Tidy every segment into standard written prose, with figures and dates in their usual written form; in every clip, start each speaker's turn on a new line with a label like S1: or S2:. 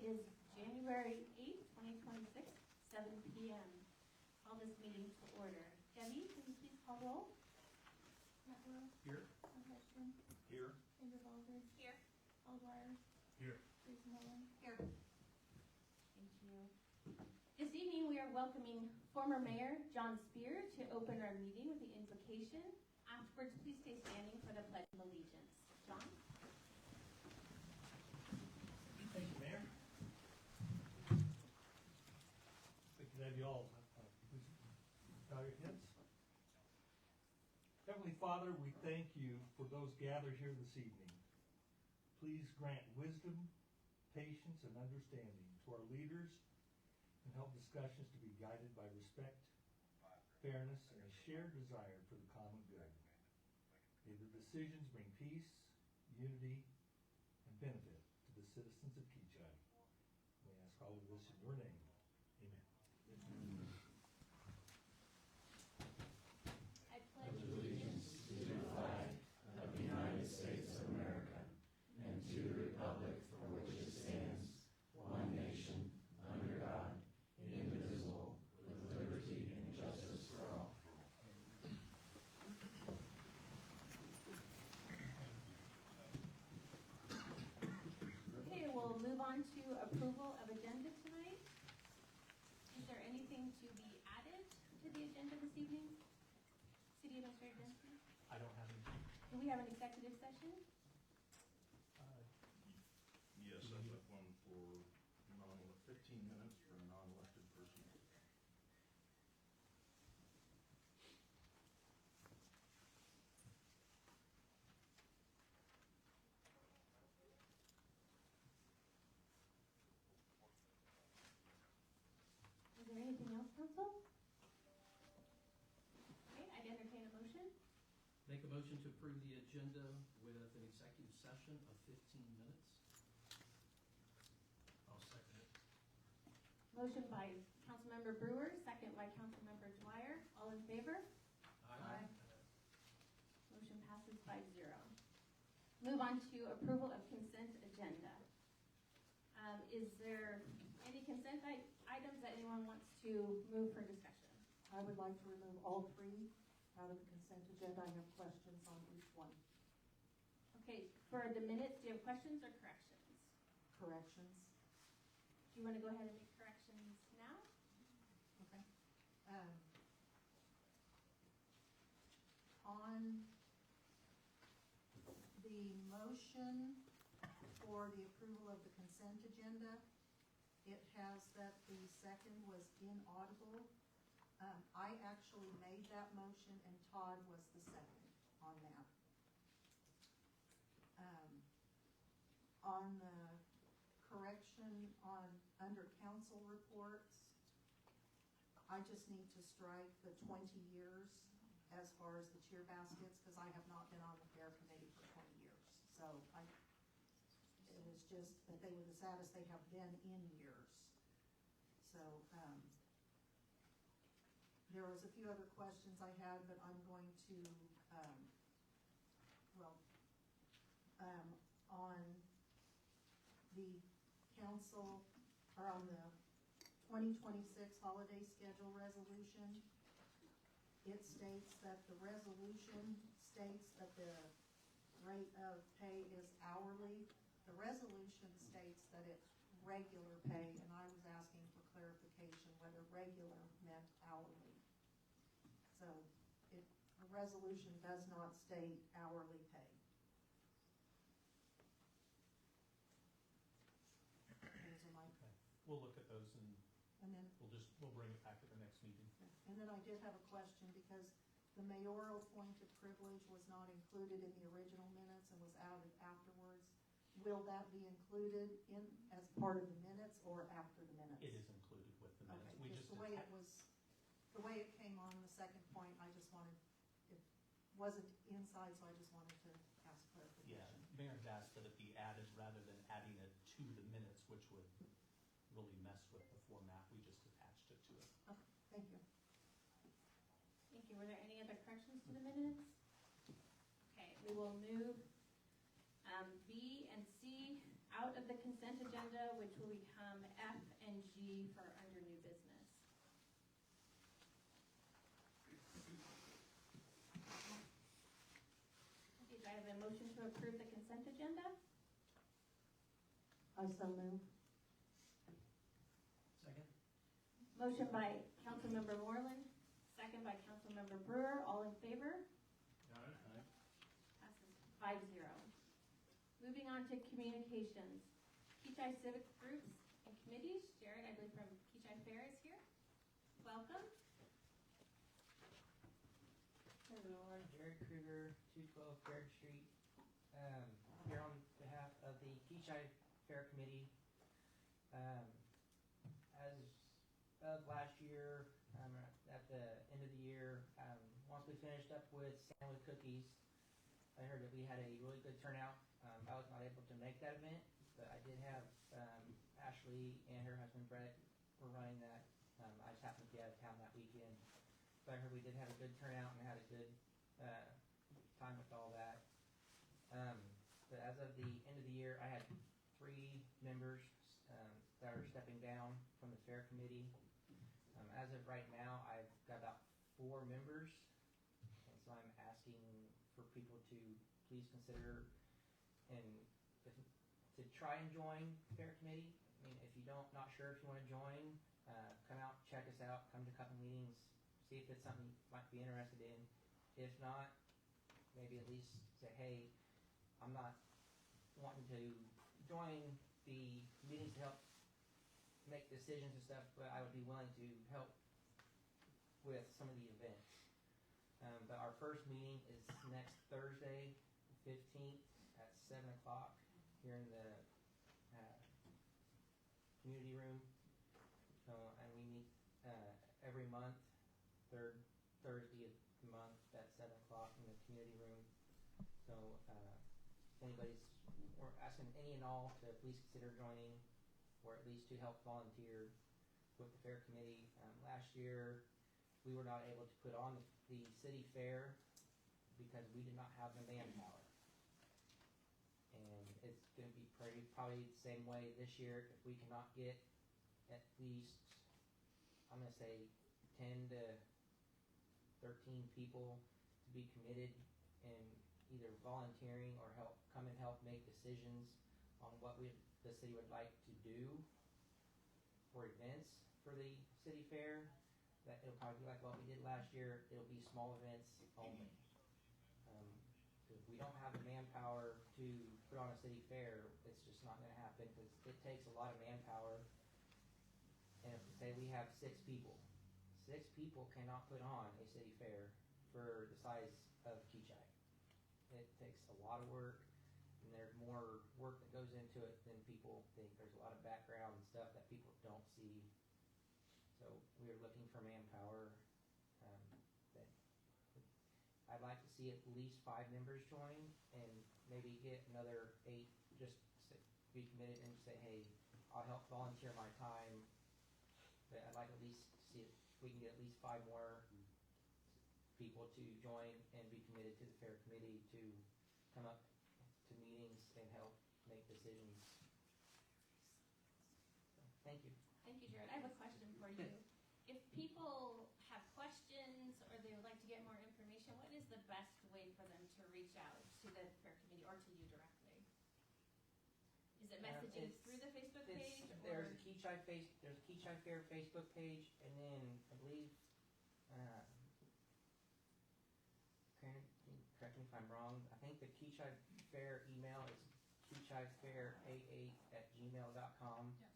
S1: It is January 8th, 2026, 7 p.m. Call this meeting to order. Debbie, can you please call roll?
S2: Matlow.
S3: Here.
S2: Hudson.
S3: Here.
S2: Vanderwalder.
S1: Here.
S2: Aldwire.
S3: Here.
S2: Mullen.
S1: Here. Thank you. This evening we are welcoming former Mayor John Spear to open our meeting with the invocation. Afterwards, please stay standing for the Pledge of Allegiance. John?
S3: Thank you, Mayor. We can have you all please bow your heads. Heavenly Father, we thank you for those gathered here this evening. Please grant wisdom, patience, and understanding to our leaders and help discussions to be guided by respect, fairness, and a shared desire for the common good. May the decisions bring peace, unity, and benefit to the citizens of Kechi. We ask all of this in your name. Amen.
S1: I pledge
S4: allegiance to the flag of the United States of America and to the republic for which it stands, one nation, under God, indivisible, with liberty and justice for all.
S1: Okay, we'll move on to approval of agenda tonight. Is there anything to be added to the agenda this evening? City Administrator Dempsey?
S3: I don't have any.
S1: Do we have an executive session?
S5: Yes, I took one for 15 minutes for a non-elected person.
S1: Is there anything else, council? Okay, I'd entertain a motion.
S6: Make a motion to approve the agenda with an executive session of 15 minutes.
S3: I'll second it.
S1: Motion by Councilmember Brewer, second by Councilmember Dwyer. All in favor?
S6: Aye.
S1: Motion passes 5-0. Move on to approval of consent agenda. Is there any consent items that anyone wants to move for discussion?
S7: I would like to remove all three out of the consent agenda. I have questions on each one.
S1: Okay, for the minutes, do you have questions or corrections?
S7: Corrections.
S1: Do you want to go ahead and make corrections now?
S7: Okay. On the motion for the approval of the consent agenda, it has that the second was inaudible. I actually made that motion and Todd was the second on that. On the correction on under council reports, I just need to strike the 20 years as far as the cheer baskets, because I have not been on the fair committee for 20 years. So it was just that they were the saddest they have been in years. So there was a few other questions I had, but I'm going to, on the council, or on the 2026 holiday schedule resolution, it states that the resolution states that the rate of pay is hourly. The resolution states that it's regular pay, and I was asking for clarification whether regular meant hourly. So the resolution does not state hourly pay. Those are my.
S3: Okay. We'll look at those and
S7: then
S3: we'll bring it back at the next meeting.
S7: And then I did have a question because the mayoral appointed privilege was not included in the original minutes and was added afterwards. Will that be included in as part of the minutes or after the minutes?
S3: It is included with the minutes.
S7: Okay, just the way it came on the second point, I just wanted, it wasn't inside, so I just wanted to ask clarification.
S3: Yeah, Mayor's asked that it be added rather than adding it to the minutes, which would really mess with the format. We just attached it to it.
S7: Okay, thank you.
S1: Thank you. Were there any other corrections to the minutes? Okay, we will move B and C out out of the consent agenda, which will become F and G for under new business. Okay, do I have a motion to approve the consent agenda?
S7: I so move.
S6: Second?
S1: Motion by Councilmember Moreland, second by Councilmember Brewer. All in favor?
S5: Aye.
S1: Passes 5-0. Moving on to communications. Kechi Civic Groups and Committees. Jared, I believe from Kechi Fair is here. Welcome.
S8: Hello, I'm Jared Kruger, 212 Baird Street. Here on behalf of the Kechi Fair Committee. As of last year, at the end of the year, once we finished up with Sandwich Cookies, I heard that we had a really good turnout. I was not able to make that event, but I did have Ashley and her husband Brett were running that. I just happened to be out of town that weekend. But I heard we did have a good turnout and had a good time with all that. But as of the end of the year, I had 3 members that are stepping down from the fair committee. As of right now, I've got about 4 members, and so I'm asking for people to please consider and to try and join the fair committee. I mean, if you don't, not sure if you want to join, come out, check us out, come to a couple meetings, see if it's something you might be interested in. If not, maybe at least say, hey, I'm not wanting to join the meetings to help make decisions and stuff, but I would be willing to help with some of the events. But our first meeting is next Thursday, the 15th at 7 o'clock here in the community room. And we meet every month, third Thursday of the month at 7 o'clock in the community room. So we're asking any and all to please consider joining, or at least to help volunteer with the fair committee. Last year, we were not able to put on the city fair because we did not have the manpower. And it's going to be probably the same way this year. If we cannot get at least, I'm going to say 10 to 13 people to be committed in either volunteering or come and help make decisions on what the city would like to do for events for the city fair, that it'll probably be like what we did last year. It'll be small events only. If we don't have the manpower to put on a city fair, it's just not going to happen because it takes a lot of manpower. And if say we have 6 people, 6 people cannot put on a city fair for the size of Kechi. It takes a lot of work, and there's more work that goes into it than people think. There's a lot of background and stuff that people don't see. So we are looking for manpower. I'd like to see at least 5 members join, and maybe get another 8 just to be committed and say, hey, I'll help volunteer my time. But I'd like at least see if we can get at least 5 more people to join and be committed to the fair committee to come up to meetings and help make decisions. So, thank you.
S1: Thank you, Jared. I have a question for you. If people have questions or they would like to get more information, what is the best way for them to reach out to the fair committee or to you directly? Is it messaging through the Facebook page?
S8: There's a Kechi Fair Facebook page, and then I believe, correct me if I'm wrong, I think the Kechi Fair email is kechifair88@gmail.com.
S1: That's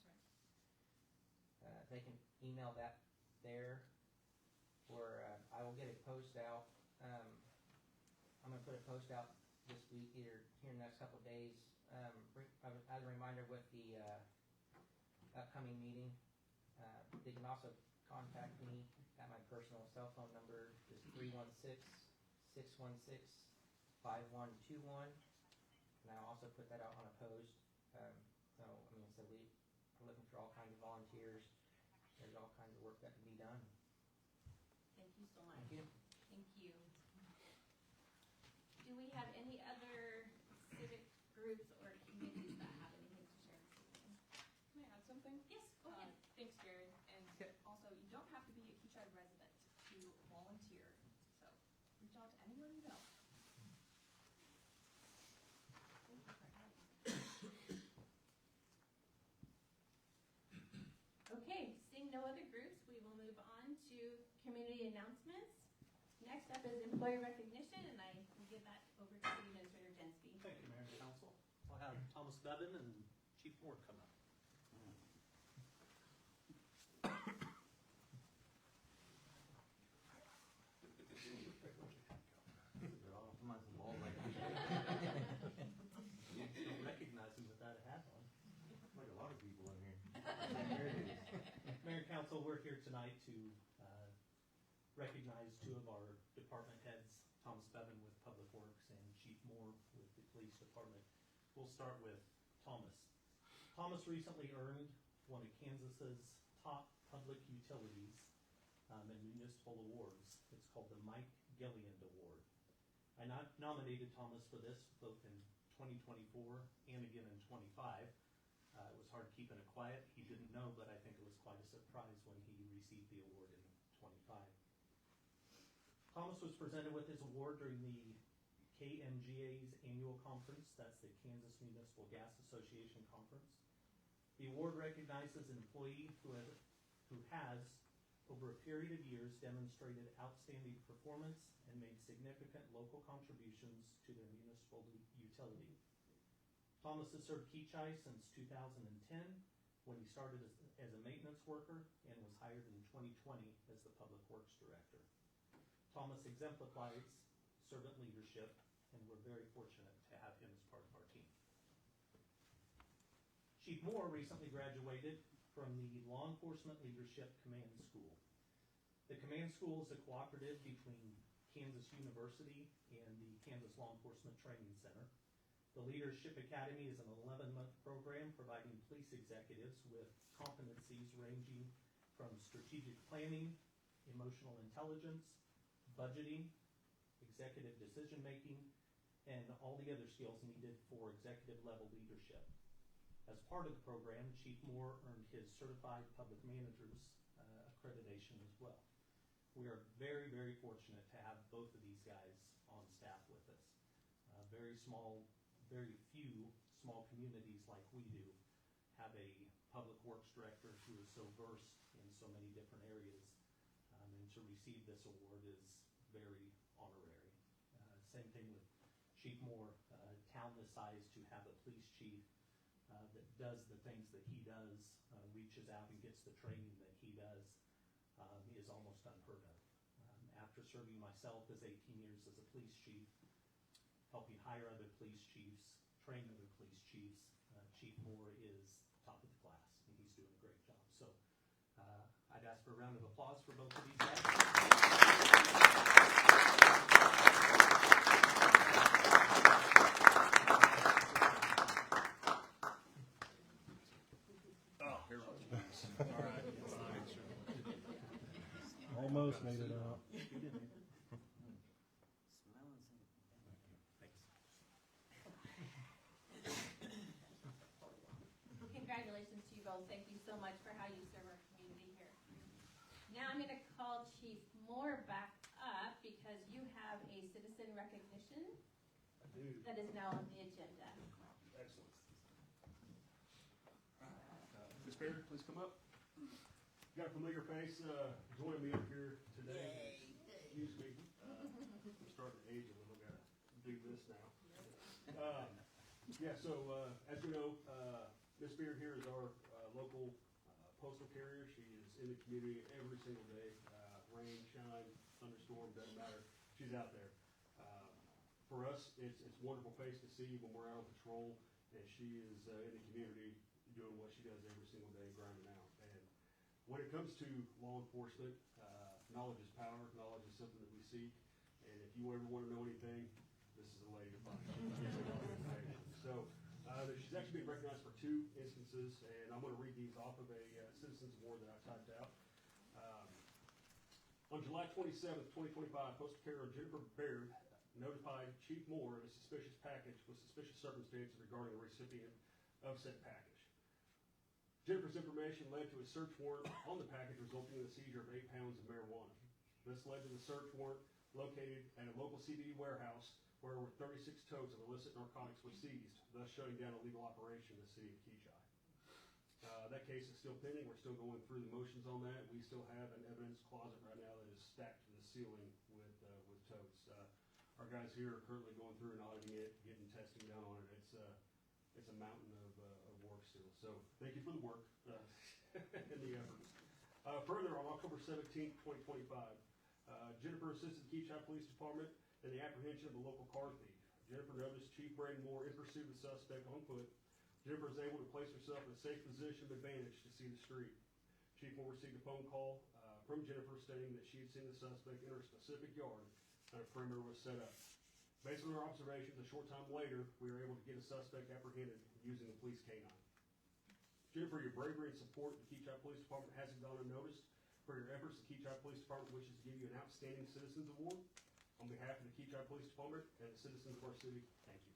S1: right.
S8: They can email that there, or I will get a post out. I'm going to put a post out this week, either here in the next couple of days, as a reminder with the upcoming meeting. They can also contact me at my personal cell phone number, is 316-616-5121, and I'll also put that out on a post. So we're looking for all kinds of volunteers. There's all kinds of work that can be done.
S1: Thank you so much.
S8: Thank you.
S1: Thank you. Do we have any other civic groups or committees that have anything to out to anyone you know. Okay, seeing no other groups, we will move on to community announcements. Next up is employee recognition, and I will give that over to Administrator Jensky.
S9: Thank you, Mayor and Council. I'll have Thomas Bevan and Chief Moore come up. Don't recognize him without a hat on.
S5: Like a lot of people in here.
S9: Mayor and Council, we're here tonight to recognize two of our department heads, Thomas Bevan with Public Works and Chief Moore with the Police Department. We'll start with Thomas. Thomas recently earned one of Kansas's top public utilities and municipal awards. It's called the Mike Gilliand Award. I nominated Thomas for this both in 2024 and again in 25. It was hard keeping it quiet. He didn't know, but I think it was quite a surprise when he received the award in 25. Thomas was presented with his award during the KMGA's annual conference. That's the Kansas Municipal Gas Association conference. The award recognizes an employee who has, over a period of years, demonstrated outstanding performance and made significant local contributions to their municipal utility. Thomas has served Kechi since 2010, when he started as a maintenance worker and was hired in 2020 as the Public Works Director. Thomas exemplifies servant leadership, and we're very fortunate to have him as part of our team. Chief Moore recently graduated from the Law Enforcement Leadership Command School. The Command School is a cooperative between Kansas University and the Kansas Law Enforcement Training Center. The Leadership Academy is an 11-month program providing police executives with competencies ranging from strategic planning, emotional intelligence, budgeting, executive decision-making, and all the other skills needed for executive-level leadership. As part of the program, Chief Moore earned his Certified Public Manager's accreditation as well. We are very, very fortunate to have both of these guys on staff with us. Very few small communities like we do have a public works director who is so versed in so many different areas. And to receive this award is very honorary. Same thing with Chief Moore. Town this size to have a police chief that does the things that he does, reaches out and gets the training that he does, is almost unheard of. After serving myself as 18 years as a police chief, helping hire other police chiefs, train other police chiefs, Chief Moore is top of the class, and he's doing a great job. So I'd ask for a round of applause for both of these guys.
S5: Almost made it out.
S1: Congratulations to you both. Thank you so much for how you serve our community here. Now I'm going to call Chief Moore back up because you have a citizen recognition that is now on the agenda.
S10: Excellent. Ms. Baird, please come up. Got a familiar face joining me up here today. Excuse me. I'm starting to age a little. Got to do this now. As you know, Ms. Beard here is our local postal carrier. She is in the community every single day. Rain, shine, thunderstorm, doesn't matter. She's out there. For us, it's a wonderful face to see when we're out on patrol, and she is in the community doing what she does every single day, grinding out. And when it comes to law enforcement, knowledge is power. Knowledge is something that we seek. And if you ever want to know anything, this is the lady to find. So she's actually been recognized for 2 instances, and I'm going to read these off of a Citizens Award that I typed out. On July 27th, 2025, Postal Carrier Jennifer Baird notified Chief Moore of a suspicious package with suspicious circumstances regarding the recipient of said package. Jennifer's information led to a search warrant on the package, resulting in the seizure of 8 pounds of marijuana. This led to the search warrant, located at a local CBD warehouse where over 36 totes of illicit narcotics were seized, thus shutting down a legal operation in the city of Kechi. That case is still pending. We're still going through the motions on that. We still have an evidence closet right now that is stacked to the ceiling with totes. Our guys here are currently going through and auditing it, getting testing done on it. It's a mountain of work still. So thank you for the work and the efforts. Further, on October 17th, 2025, Jennifer assisted the Kechi Police Department in the apprehension of a local car thief. Jennifer noticed Chief Braden Moore in pursuit of the suspect on foot. Jennifer was able to place herself in a safe position of advantage to see the street. Chief Moore received a phone call from Jennifer stating that she had seen the suspect enter a specific yard and a perimeter was set up. Based on our observations, a short time later, we were able to get a suspect apprehended using the police canine. Jennifer, your bravery and support at the Kechi Police Department hasn't gone unnoticed. For your efforts, the Kechi Police Department wishes to give you an Outstanding Citizens Award. On behalf of the Kechi Police Department and the citizens of our city, thank you.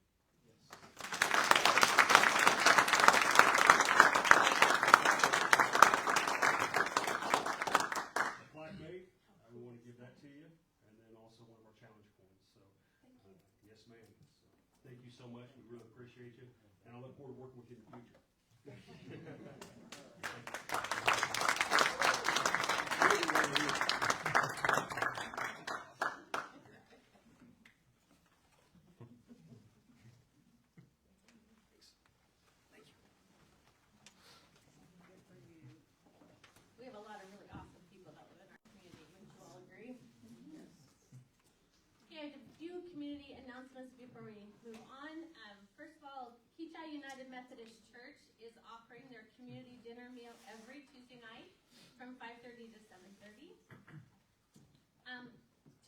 S10: A plaque made, we want to give that to you, and then also one of our challenge coins. So, yes, ma'am. So, thank you so much. We really appreciate you, and I look forward to working with you in the future.
S1: We have a lot of really awesome people that live in our community. Wouldn't you all agree? Okay, I have a few community announcements before we move on. First of all, Kechi United Methodist Church is offering their community dinner meal every Tuesday night from 5:30 to 7:30.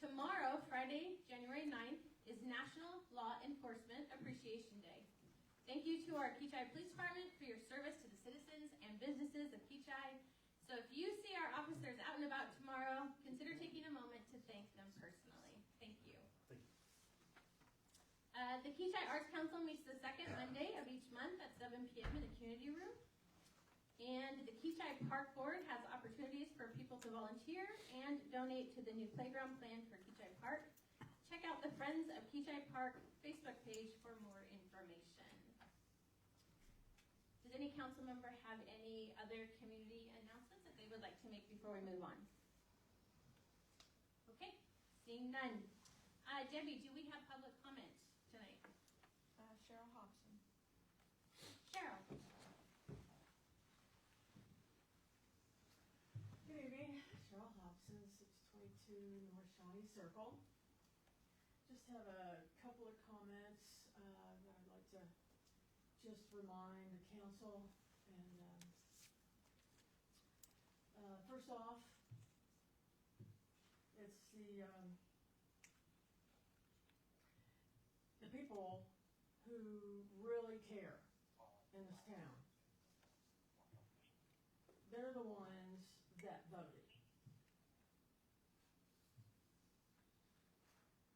S1: Tomorrow, Friday, January 9th, is National Law Enforcement Appreciation Day. Thank you to our Kechi Police Department for your service to the citizens and businesses of Kechi. So if you see our officers out and about tomorrow, consider taking a moment to thank them personally. Thank you. The Kechi Arts Council meets the second Monday of each month at 7 p.m. in the community room. And the Kechi Park Board has opportunities for people to volunteer and donate to the new playground plan for Kechi Park. Check out the Friends of Kechi Park Facebook page for more information. Does any council member have any other community announcements that they would like to make before we move on? Okay, seeing none. Debbie, do we have public comment tonight?
S2: Cheryl Hobson.
S1: Cheryl.
S11: Good evening, Cheryl Hobson, 622 North Shawnee Circle. Just have a couple of comments that I'd like to just remind the council. And first off, it's the people who really care in this town. They're the ones that voted.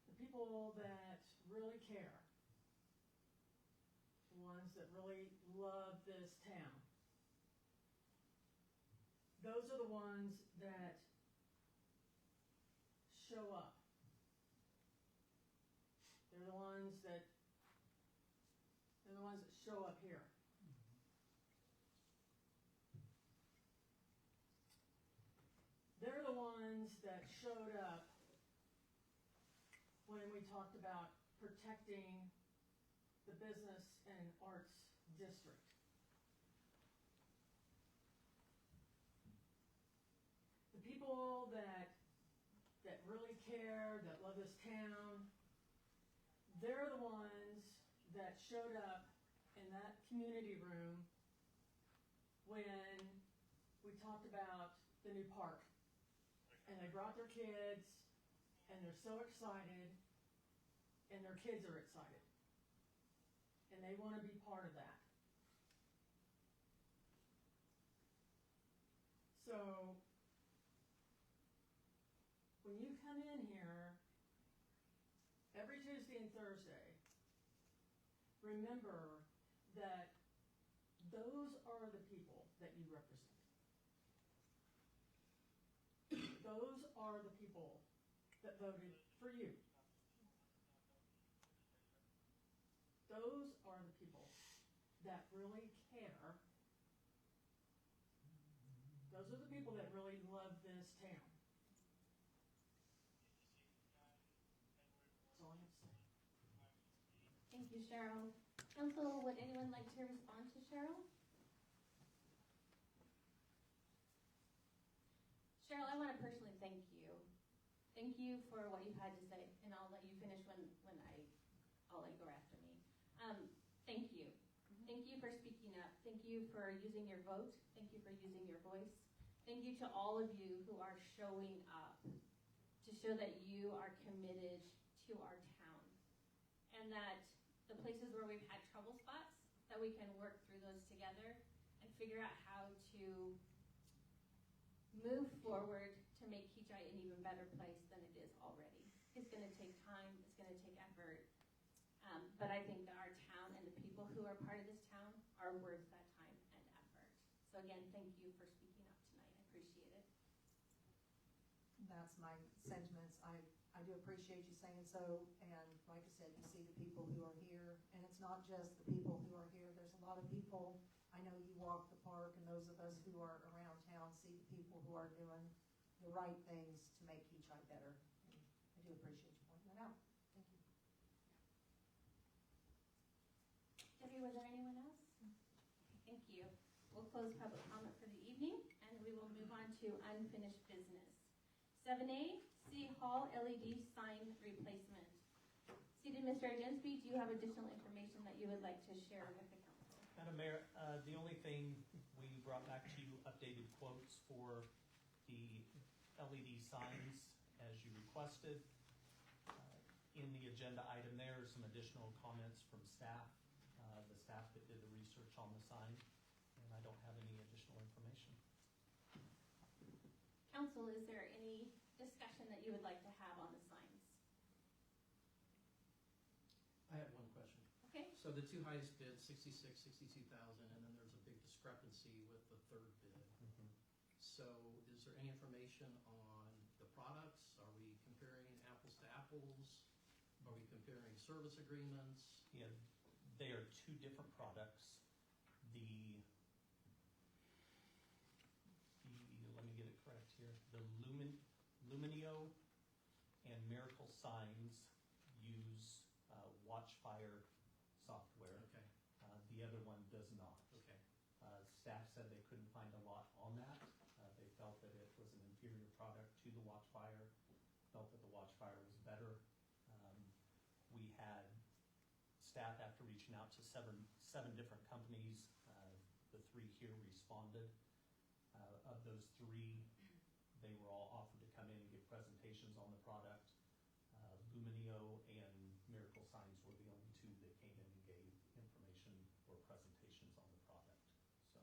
S11: The people that really care, the ones that really love this town, those are the ones that show up. They're the ones that show up here. They're the ones that showed up when we talked about protecting the business and arts district. The people that really care, that love this town, they're the ones that showed up in that community room when we talked about the new park. And they brought their kids, and they're so excited, and their kids are excited. And they want to be part of that. So, when you come in here every Tuesday and Thursday, remember that those are the people that you represent. Those are the people that voted for you. Those are the people that really care. Those are the people that really love this town. That's all I have to say.
S1: Thank you, Cheryl. Council, would anyone like to respond to Cheryl? Cheryl, I want to personally thank you. Thank you for what you've had to say, and I'll let you finish I'll let you go after me. Thank you. Thank you for speaking up. Thank you for using your vote. Thank you for using your voice. Thank you to all of you who are showing up to show that you are committed to our town, and that the places where we've had trouble spots, that we can work through those together and figure out how to move forward to make Kechi an even better place than it is already. It's going to take time. It's going to take effort. But I think that our town and the people who are part of this town are worth that time and effort. So again, thank you for speaking up tonight. I appreciate it.
S7: That's my sentiments. I do appreciate you saying so, and like I said, you see the people who are here, and it's not just the people who are here. There's a lot of people, I know you walk the park, and those of us who are around town see the people who are doing the right things to make Kechi better. And I do appreciate you pointing that out. Thank you.
S1: Debbie, was there anyone else? Thank you. We'll close public comment for the evening, and we will move on to unfinished business. 7A, City Hall LED sign replacement. Seated Mr. Agensby, do you have additional information that you would like to share with the council?
S9: Madam Mayor, the only thing we brought back to you, updated quotes for the LED signs as you requested. In the agenda item there are some additional comments from staff, the staff that did the research on the sign, and I don't have any additional information.
S1: Council, is there any discussion that you would like to have on the signs?
S6: I have one question.
S1: Okay.
S6: So the two highest bids, 66, 62,000, and then there's a big discrepancy with the third bid.
S9: Mm-hmm.
S6: So is there any information on the products? Are we comparing apples to apples? Are we comparing service agreements?
S9: Yeah, they are two different products. Let me get it correct here. The Luminio and Miracle signs use Watchfire software.
S6: Okay.
S9: The other one does not.
S6: Okay.
S9: Staff said they couldn't find a lot on that. They felt that it was an inferior product to the Watchfire, felt that the Watchfire was better. We had staff, after reaching out to seven different companies, the three here responded. Of those three, they were all offered to come in and give presentations on the product. Luminio and Miracle Signs were the only two that came in and gave information or presentations on the product. So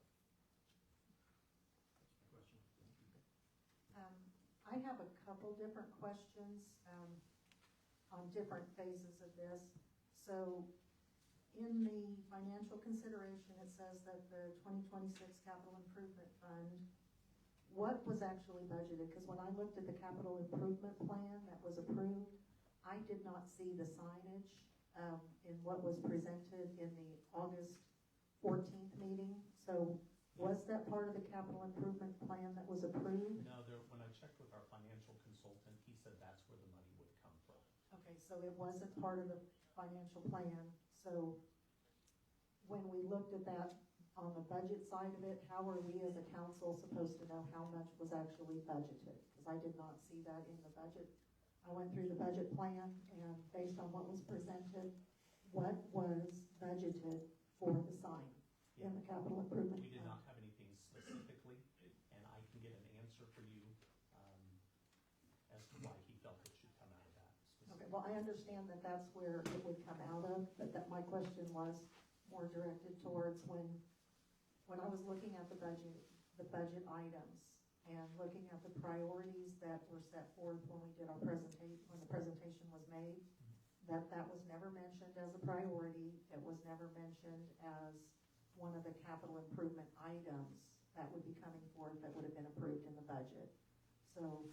S6: That's my question.
S7: I have a couple different questions on different phases of this. So in the financial consideration, it says that the 2026 Capital Improvement Fund, what was actually budgeted? Because when I looked at the capital improvement plan that was approved, I did not see the signage in what was presented in the August 14th meeting. So was that part of the capital improvement plan that was approved?
S9: no, when I checked with our financial consultant, he said that's where the money would come from.
S7: Okay, so it wasn't part of the financial plan. So when we looked at that on the budget side of it, how are we as a council supposed to know how much was actually budgeted? Because I did not see that in the budget. I went through the budget plan, and based on what was presented, what was budgeted for the sign in the capital improvement
S9: We did
S7: plan?
S9: not have anything specifically, and I can get an answer for you as to why he felt it should come out of that specifically.
S7: Okay, well, I understand that that's where it would come out of, but that my question was more directed towards when I was looking at the budget items and looking at the priorities that were set forth when we did our when the presentation was made, that was never mentioned as a priority. It was never mentioned as one of the capital improvement items that would be coming forth that would have been approved in the budget. So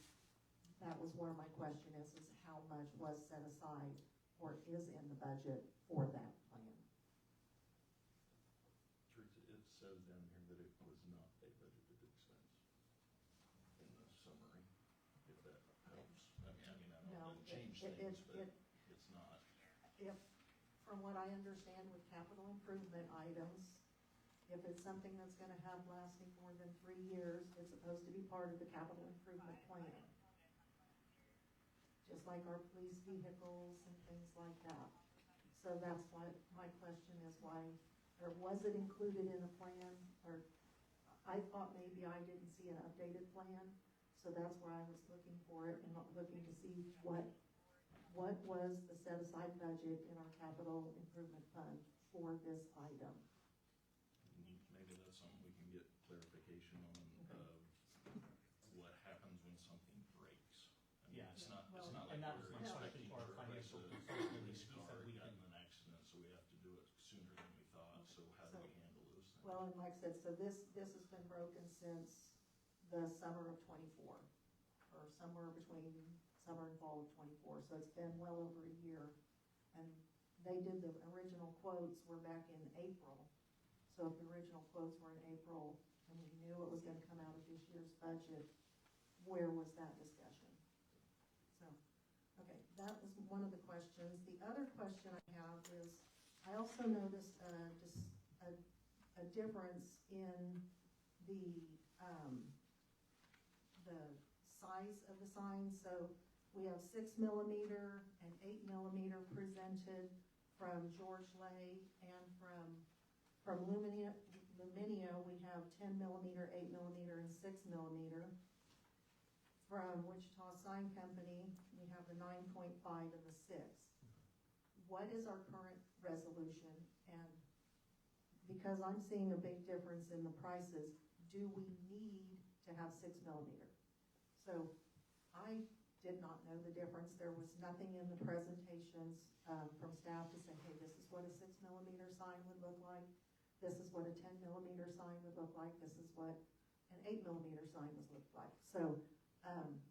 S7: that was where my question is how how much was set aside or is in the budget for that plan.
S5: Teresa, it says down here that it was not a budgeted expense in the summary, if that helps. I mean, I know it doesn't change things, but it's not.
S7: If, from what I understand with capital improvement items, if it's something that's gonna have lasting more than 3 years, it's supposed to be part of the capital improvement plan. Just like our police vehicles and things like that. So that's why, my question is why, or was it included in a plan, or I thought maybe I didn't see an updated plan, so that's why I was looking for it and looking to see what was the set aside budget in our capital improvement fund for this item.
S5: Maybe that's something we can get clarification on, of what happens when something breaks. I mean,
S9: Yeah.
S5: it's not
S7: Well,
S5: like
S9: and that was
S5: we're
S9: my
S5: expecting
S9: question to our
S5: to replace
S9: financial
S5: a
S9: consultant.
S5: police
S9: He said
S5: car
S9: we
S5: got
S9: can-
S5: in an accident, so we have to do it sooner than we thought, so how do we handle those things?
S7: Well, and like I said, so this has been broken since the summer of '24, or somewhere between summer and fall of '24, so it's been well over a year. And they did, the original quotes were back in April, so if the original quotes were in April, and we knew it was gonna come out of this year's budget, where was that discussion? So, okay, that was one of the questions. The other question I have is, I also noticed a difference in the size of the signs. So we have 6mm and 8mm presented from George Lay, and from Lumineo we have 10mm, 8mm, and 6mm. From Wichita Sign Company, we have the 9.5 and the 6. What is our current resolution? And because I'm seeing a big difference in the prices, do we need to have 6mm? So I did not know the difference. There was nothing in the presentations from staff to say, hey, this is what a 6mm sign would look like. This is what a 10mm sign would look like. This is what an 8mm sign would look like. So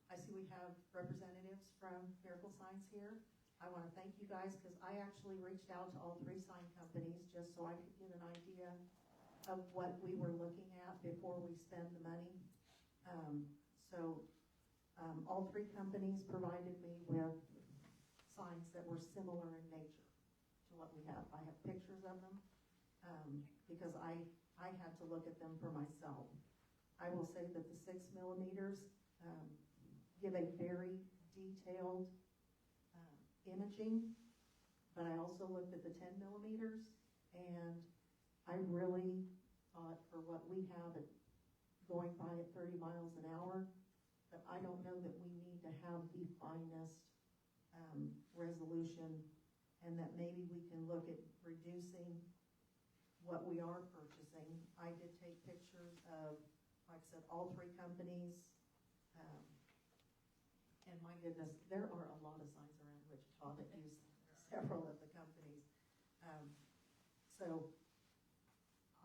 S7: I see we have representatives from Miracle Signs here. I want to thank you guys, because I actually reached out to all 3 sign companies just so I could get an idea of what we were looking at before we spend the money. All 3 companies provided me with signs that were similar in nature to what we have. I have pictures of them because I had to look at them for myself. I will say that the 6mm give a very detailed imaging, but I also looked at the 10mm, and I really thought for what we have at going by at 30 miles an hour, that I don't know that we need to have the finest resolution, and that maybe we can look at reducing what we are purchasing. I did take pictures of, like I said, all 3 companies, and my goodness, there are a lot of signs around Wichita that use several of the companies. So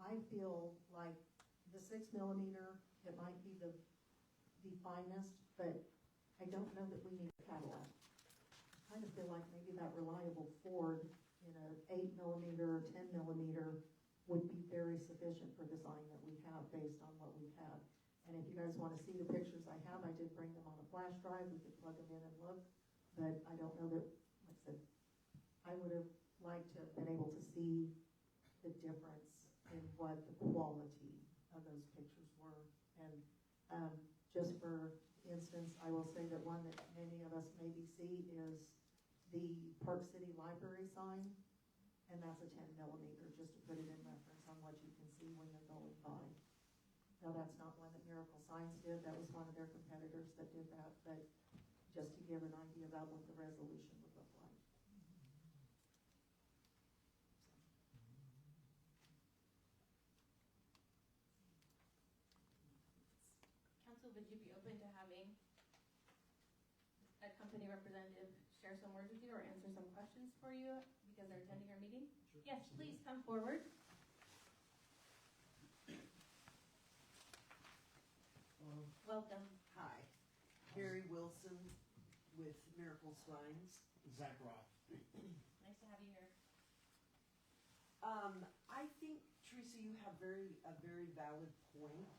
S7: I feel like the 6mm, it might be the finest, but I don't know that we need a Cadillac. I kind of feel like maybe that reliable Ford in an 8mm or 10mm would be very sufficient for the sign that we have based on what we have. And if you guys want to see the pictures I have, I did bring them on a flash drive. We could plug them in and look, but I don't know that, like I said, I would have liked to have been able to see the difference in what the quality of those pictures were. And just for instance, I will say that one that many of us maybe see is the Park City Library sign, and that's a 10mm, just to put it in reference on what you can see when you're going by. Now, that's not one that Miracle Signs did. That was one of their competitors that did that, but just to give an idea about what the resolution would look like.
S1: Council, would you be open to having a company representative share some words with you or answer some questions for you because they're attending our meeting?
S6: Sure.
S1: Yes, please come forward. Welcome.
S12: Hi, Carrie Wilson, with Miracle Spines.
S10: Zach Roth.
S1: Nice to have you here.
S12: I think, Teresa, you have a very valid point.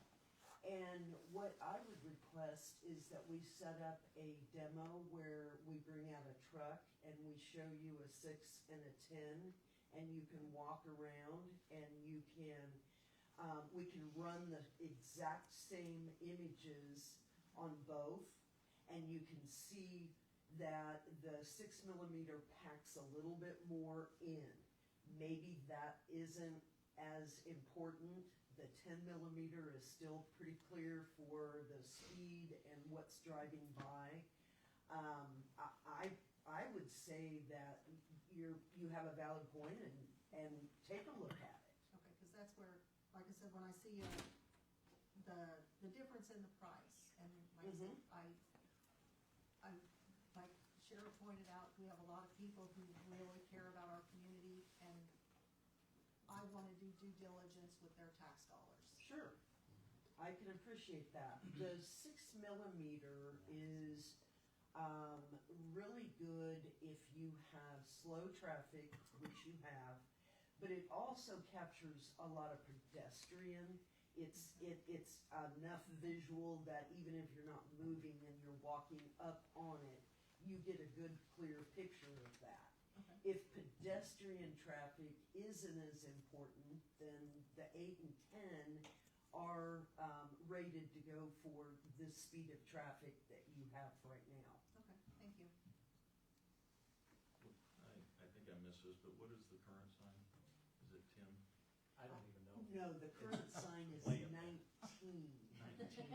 S12: And what I would request is that we set up a demo where we bring out a truck and we show you a 6 and a 10, and you can walk around and you can, we can run the exact same images on both, and you can see that the 6mm packs a little bit more in. Maybe that isn't as important. The 10mm is still pretty clear for the speed and what's driving by. I would say that you have a valid point, and take a look at it.
S7: Okay, because that's where, like I said, when I see the difference in the price, and like I said, I like Cheryl pointed out, we have a lot of people who really care about our community, and I want to do due diligence with their tax dollars.
S12: Sure, I can appreciate that. The 6mm is really good if you have slow traffic, which you have, but it also captures a lot of pedestrian. It's enough visual that even if you're not moving and you're walking up on it, you get a good clear picture of that.
S7: Okay.
S12: If pedestrian traffic isn't as important, then the 8 and 10 are rated to go for the speed of traffic that you have right now.
S7: Okay, thank you.
S5: I think I missed this, but what is the current sign? Is it 10?
S9: I don't even know.
S12: No, the current sign is
S5: Way up
S12: 19.
S5: Okay.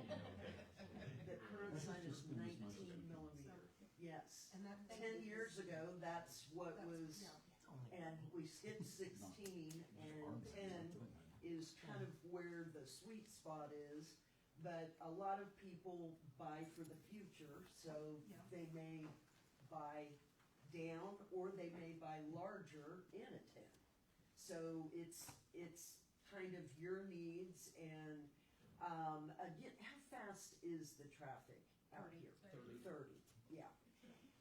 S12: The current sign is 19mm. Yes.
S7: And that,
S12: 10 years ago, that's what was,
S7: yeah.
S12: and we skipped 16, and 10 is kind of where the sweet spot is. But a lot of people buy for the future, so
S7: Yeah.
S12: they may buy down or they may buy larger in a 10. So it's kind of your needs, and again, how fast is the traffic out
S7: 30.
S12: here? 30, yeah.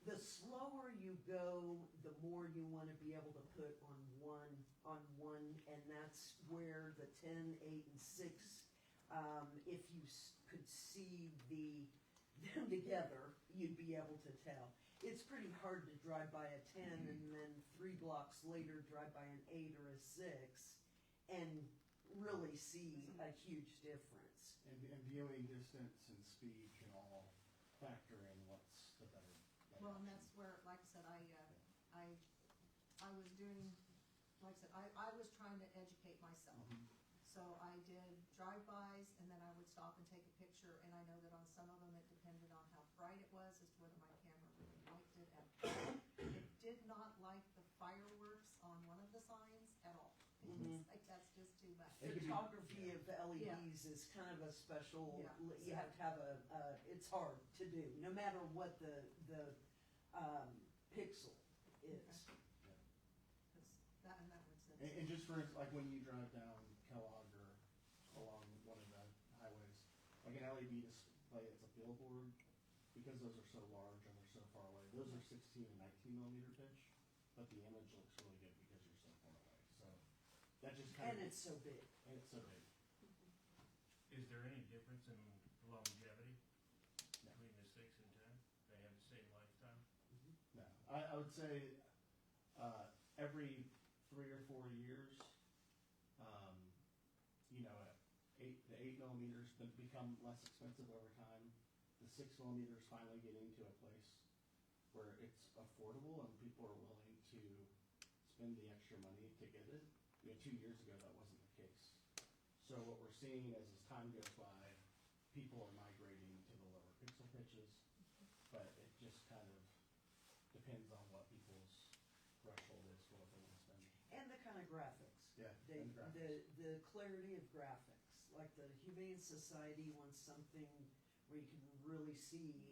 S12: The slower you go, the more you want to be able to put on one, and that's where the 10, 8, and 6, if you could see them together, you'd be able to tell. It's pretty hard to drive by a 10 and then 3 blocks later drive by an 8 or a 6 and really see a huge difference.
S10: And viewing distance and speed can all factor in what's the better.
S7: Well, and that's where, like I said, I was doing, like I said, I was trying to educate myself. So I did drive-bys, and then I would stop and take a picture, and I know that on some of them, it depended on how bright it was, as to whether my camera really liked it. And it did not like the fireworks on one of the signs at all. It's like, that's just too much.
S12: Photography of LEDs is kind of a special, you have to have it's hard to do, no matter what the pixel is.
S7: That makes sense.
S10: And just for, like, when you drive down Kellogg or along one of the highways, like an LED display, it's a billboard, because those are so large and they're so far away. Those are 16 and 19mm pitch, but the image looks really good because you're so far away. So that just kind
S12: And
S10: of.
S12: it's so big.
S10: And it's so big.
S13: Is there any difference in longevity
S10: No.
S13: between the 6 and 10? They have the same lifetime?
S10: No, I would say every 3 or 4 years, the 8mm become less expensive over time. The 6mm finally get into a place where it's affordable and people are willing to spend the extra money to get it. 2 years ago, that wasn't the case. So what we're seeing as time goes by, people are migrating to the lower pixel pitches, but it just kind of depends on what people's threshold is for what they want to spend.
S12: And the kind of graphics.
S10: Yeah,
S12: They,
S10: and graphics.
S12: the clarity of graphics. Like the Humane Society wants something where you can really see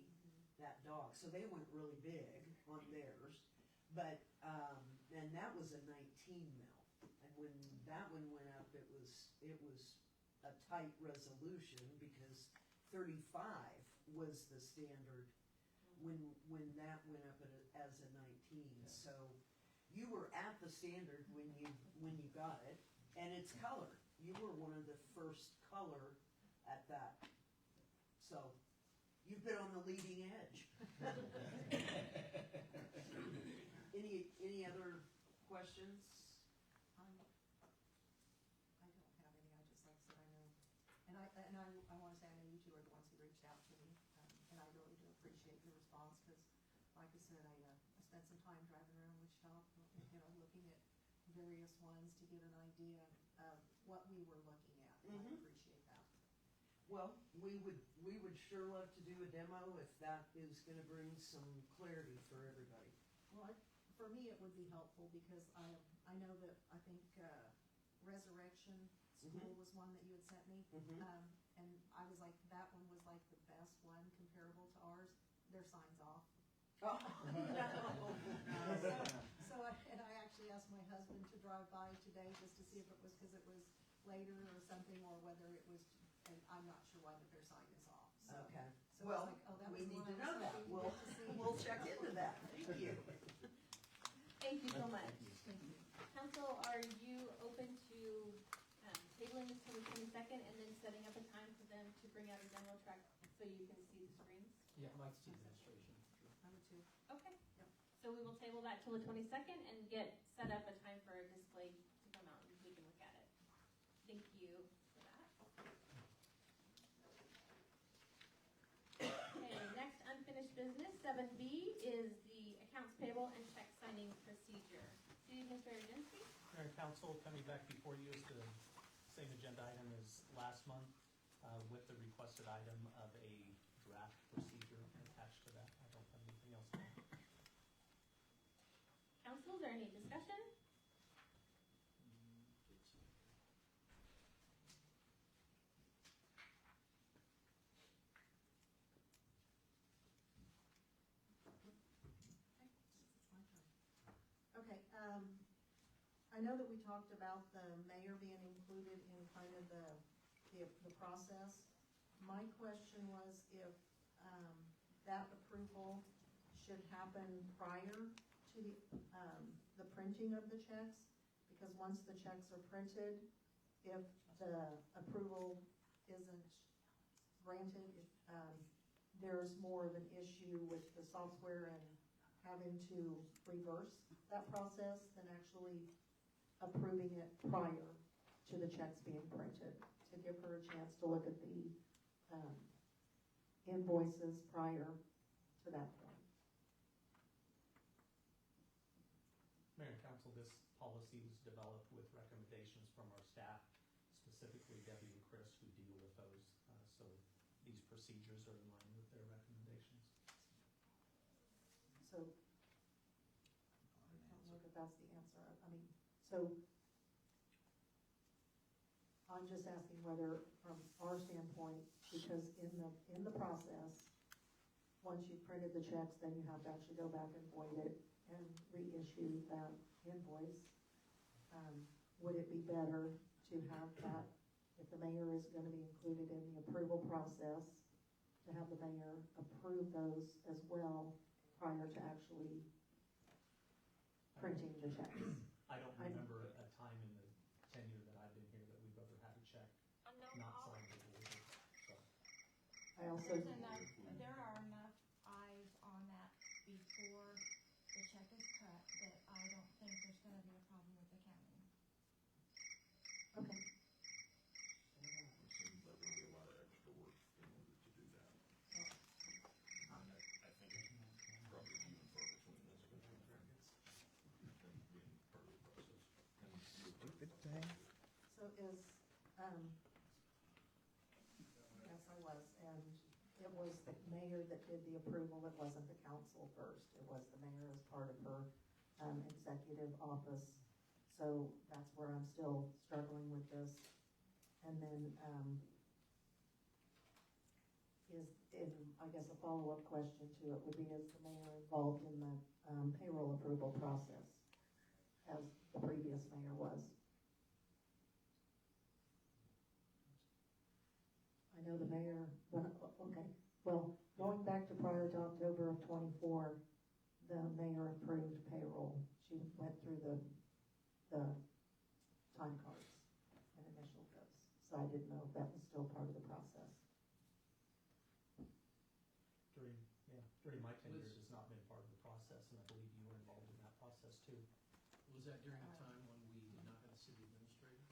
S12: that dog. So they went really big on theirs, but, and that was a 19mm. And when that one went up, it was a tight resolution because 35 was the standard when that went up as a 19. So you were at the standard when you got it, and it's color. You were one of the first color at that. So you've been on the leading edge. Any other questions?
S7: I don't have any, I just, like I said, I know, I want to say, I know you two are the ones who reached out to me, and I really do appreciate your response, because, like I said, I spent some time driving around Wichita, looking at various ones to get an idea of what we were looking at, and I appreciate that.
S12: Well, we would sure love to do a demo if that is gonna bring some clarity for everybody.
S7: Well, for me, it would be helpful, because I know that, I think, Resurrection School was one that you had sent me. And I was like, that one was like the best one comparable to ours. Their sign's off.
S12: Oh,
S7: And I actually asked my husband to drive by today just to see if it was because it was later or something, or whether it was, and I'm not sure why, but their sign is off. So,
S12: okay.
S7: so
S12: Well,
S7: I was like, oh, that
S12: we
S7: was the
S12: need
S7: one
S12: to
S7: I
S12: know
S7: was
S12: that.
S7: hoping to get to see.
S12: We'll check into that. Thank you.
S1: Thank you so much.
S7: Thank you.
S1: Council, are you open to tabling this till the 22nd and then setting up a time for them to bring out a demo track so you can see the screens?
S6: Yeah, I'd like to see the demonstration.
S7: I would too.
S1: Okay.
S7: Yep.
S1: So we will table that till the 22nd and set up a time for a display to come out and we can look at it. Thank you for that. Okay, next unfinished business, 7B, is the accounts payable and check signing procedure. City Administrator Jinsky?
S9: Mayor and Council, coming back before you is the same agenda item as last month, with the requested item of a draft procedure attached to that. I don't have anything else to add.
S1: Council, is there any discussion?
S7: Okay, I know that we talked about the mayor being included in kind of the process. My question was if, that approval should happen prior to the printing of the checks, because once the checks are printed, if the approval isn't granted, there's more of an issue with the software and having to reverse that process than actually approving it prior to the checks being printed, to give her a chance to look at the invoices prior to that point.
S9: Mayor and Council, this policy was developed with recommendations from our staff, specifically Debbie and Chris, who deal with those. So these procedures are in line with their recommendations.
S7: So, I don't know if that's the answer. I mean, so I'm just asking whether, from our standpoint, because in the process, once you've printed the checks, then you have to actually go back and void it and reissue that invoice. Would it be better to have that, if the mayor is going to be included in the approval process, to have the mayor approve those as well prior to actually printing the checks?
S9: I don't remember a time in the tenure that I've been here that we've ever had a check not signed or voided. So
S7: I also,
S2: There are enough eyes on that before the check is cut that I don't think there's gonna be a problem with the county.
S7: okay,
S5: It seems like there'll be a lot of extra work in order to do that. I think probably even far between this and being part of the process.
S7: so is, yes, I was, and it was the mayor that did the approval, it wasn't the council first, it was the mayor as part of her executive office. So that's where I'm still struggling with this. And then, I guess a follow-up question to it would be, is the mayor involved in the payroll approval process as the previous mayor was? I know the mayor, okay, well, going back to prior to October of '24, the mayor approved payroll. She went through the time cards and initialed those. So I didn't know if that was still part of the process.
S9: During my tenure, it has not been part of the process, and I believe you were involved in that process too.
S6: Was that during a time when we did not have a city administrator?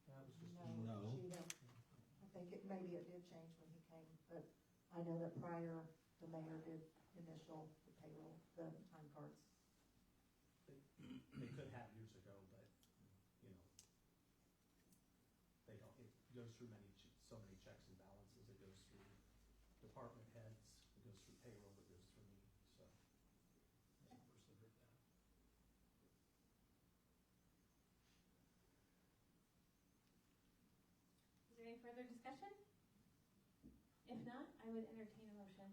S9: That was just.
S5: No.
S7: She had, I think maybe it did change when he came, but I know that prior, the mayor did initial the payroll, the time cards.
S9: They could have years ago, but, you know, they don't, it goes through so many checks and balances. It goes through department heads, it goes through payroll, it goes through me, so.
S6: That's the first I've heard that.
S1: Is there any further discussion? If not, I would entertain a motion.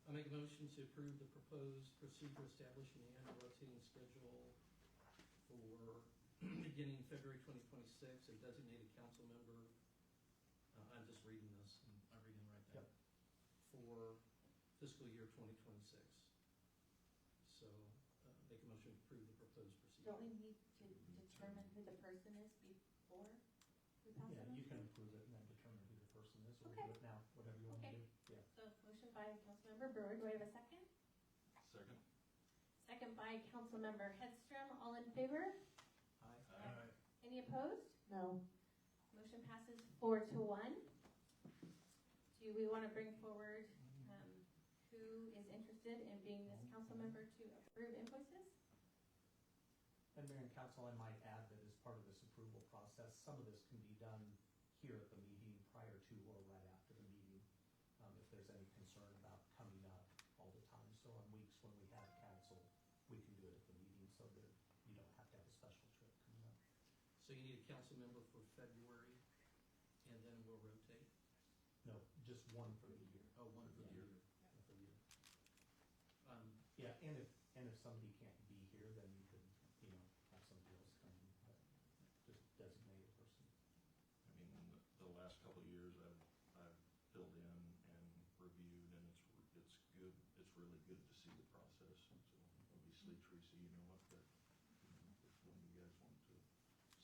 S6: I make a motion to approve the proposed procedure establishing the annual rotating schedule for beginning February 2026 and designated council member. I'm just reading this, and I'm reading it right now.
S9: Yep.
S6: For fiscal year 2026. So, make a motion to approve the proposed procedure.
S1: Don't we need to determine who the person is before we pass
S9: Yeah,
S1: it?
S9: you can approve it and then determine who the person is, or
S1: Okay.
S9: do it now, whatever you want to
S1: Okay.
S9: do. Yeah.
S1: So motion by Councilmember Brewer, do I have a second?
S5: Second?
S1: Second by Councilmember Hedstrom, all in favor?
S6: Aye.
S1: Any opposed?
S7: No,
S1: Motion passes 4-1. Do we want to bring forward who is interested in being this council member to approve invoices?
S9: And Mayor and Council, I might add that as part of this approval process, some of this can be done here at the meeting prior to or right after the meeting, if there's any concern about coming up all the time. So on weeks when we have council, we can do it at the meeting so that you don't have to have a special trip coming up.
S6: So you need a council member for February, and then we'll rotate?
S9: No, just one for the year.
S6: Oh, one for the year. For the year.
S9: Yeah, and if somebody can't be here, then you could, you know, have somebody else come in, but just designate a person.
S5: I mean, the last couple of years, I've filled in and reviewed, and it's good, it's really good to see the process. And so obviously, Teresa, you know what, that, you know, if one of you guys want to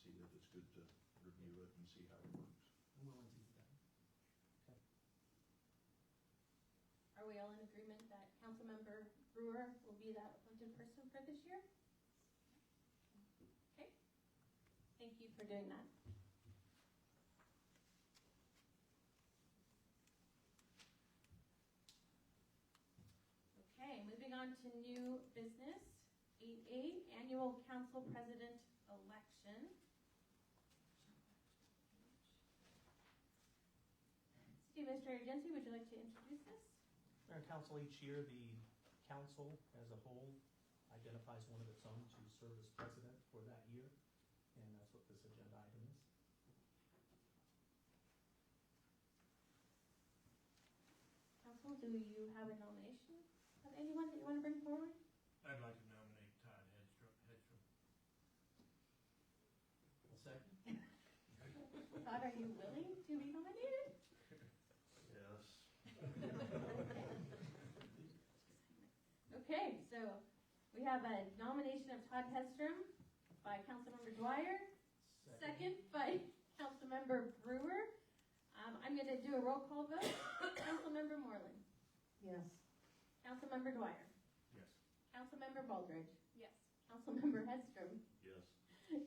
S5: see that, it's good to review it and see how it works.
S6: I'm willing to do that.
S1: Are we all in agreement that Councilmember Brewer will be that appointed person for this year? Okay. Thank you for doing that. Okay, moving on to new business. 8A, annual council president election. City Administrator Jency, would you like to introduce this?
S9: Mayor and Council, each year, the council as a whole identifies one of its own to serve as president for that year, and that's what this agenda item is.
S1: Council, do you have a nomination of anyone that you want to bring forward?
S13: I'd like to nominate Todd Hedstrom.
S6: I'll second.
S1: Todd, are you willing to be nominated?
S5: Yes.
S1: Okay, so we have a nomination of Todd Hedstrom by Councilmember Dwyer, second by Councilmember Brewer. I'm going to do a roll call vote. Councilmember Moreland.
S7: yes.
S1: Councilmember Dwyer.
S13: Yes.
S1: Councilmember Baldridge. Yes. Councilmember Hedstrom.
S5: Yes.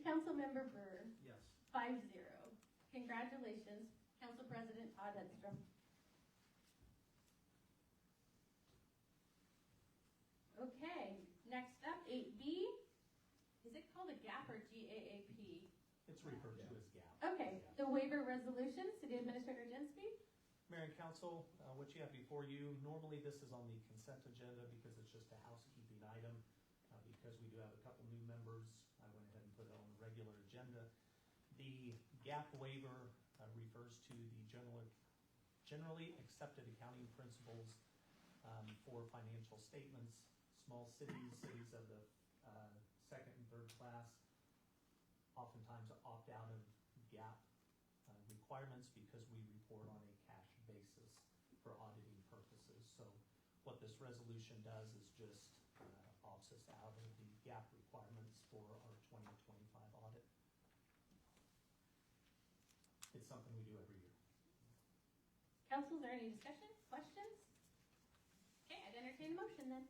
S1: Councilmember Brewer.
S6: Yes.
S1: 5-0. Congratulations, Council President Todd Hedstrom. Okay, next up, 8B. Is it called a GAP or GAAP?
S9: It's referred to as GAP.
S1: Okay, the waiver resolution, City Administrator Jensby.
S9: Mayor and Council, what you have before you, normally this is on the consent agenda because it's just a housekeeping item. Because we do have a couple new members, I went ahead and put it on the regular agenda. The GAP waiver refers to the generally accepted accounting principles for financial statements. Small cities, cities of the second and third class, oftentimes opt out of GAP. We requirements because we report on a cash basis for auditing purposes. So what this resolution does is just opts us out of the GAAP requirements for our 2025 audit. It's something we do every year.
S1: Council, is there any discussion, questions? Okay, I'd entertain a motion then.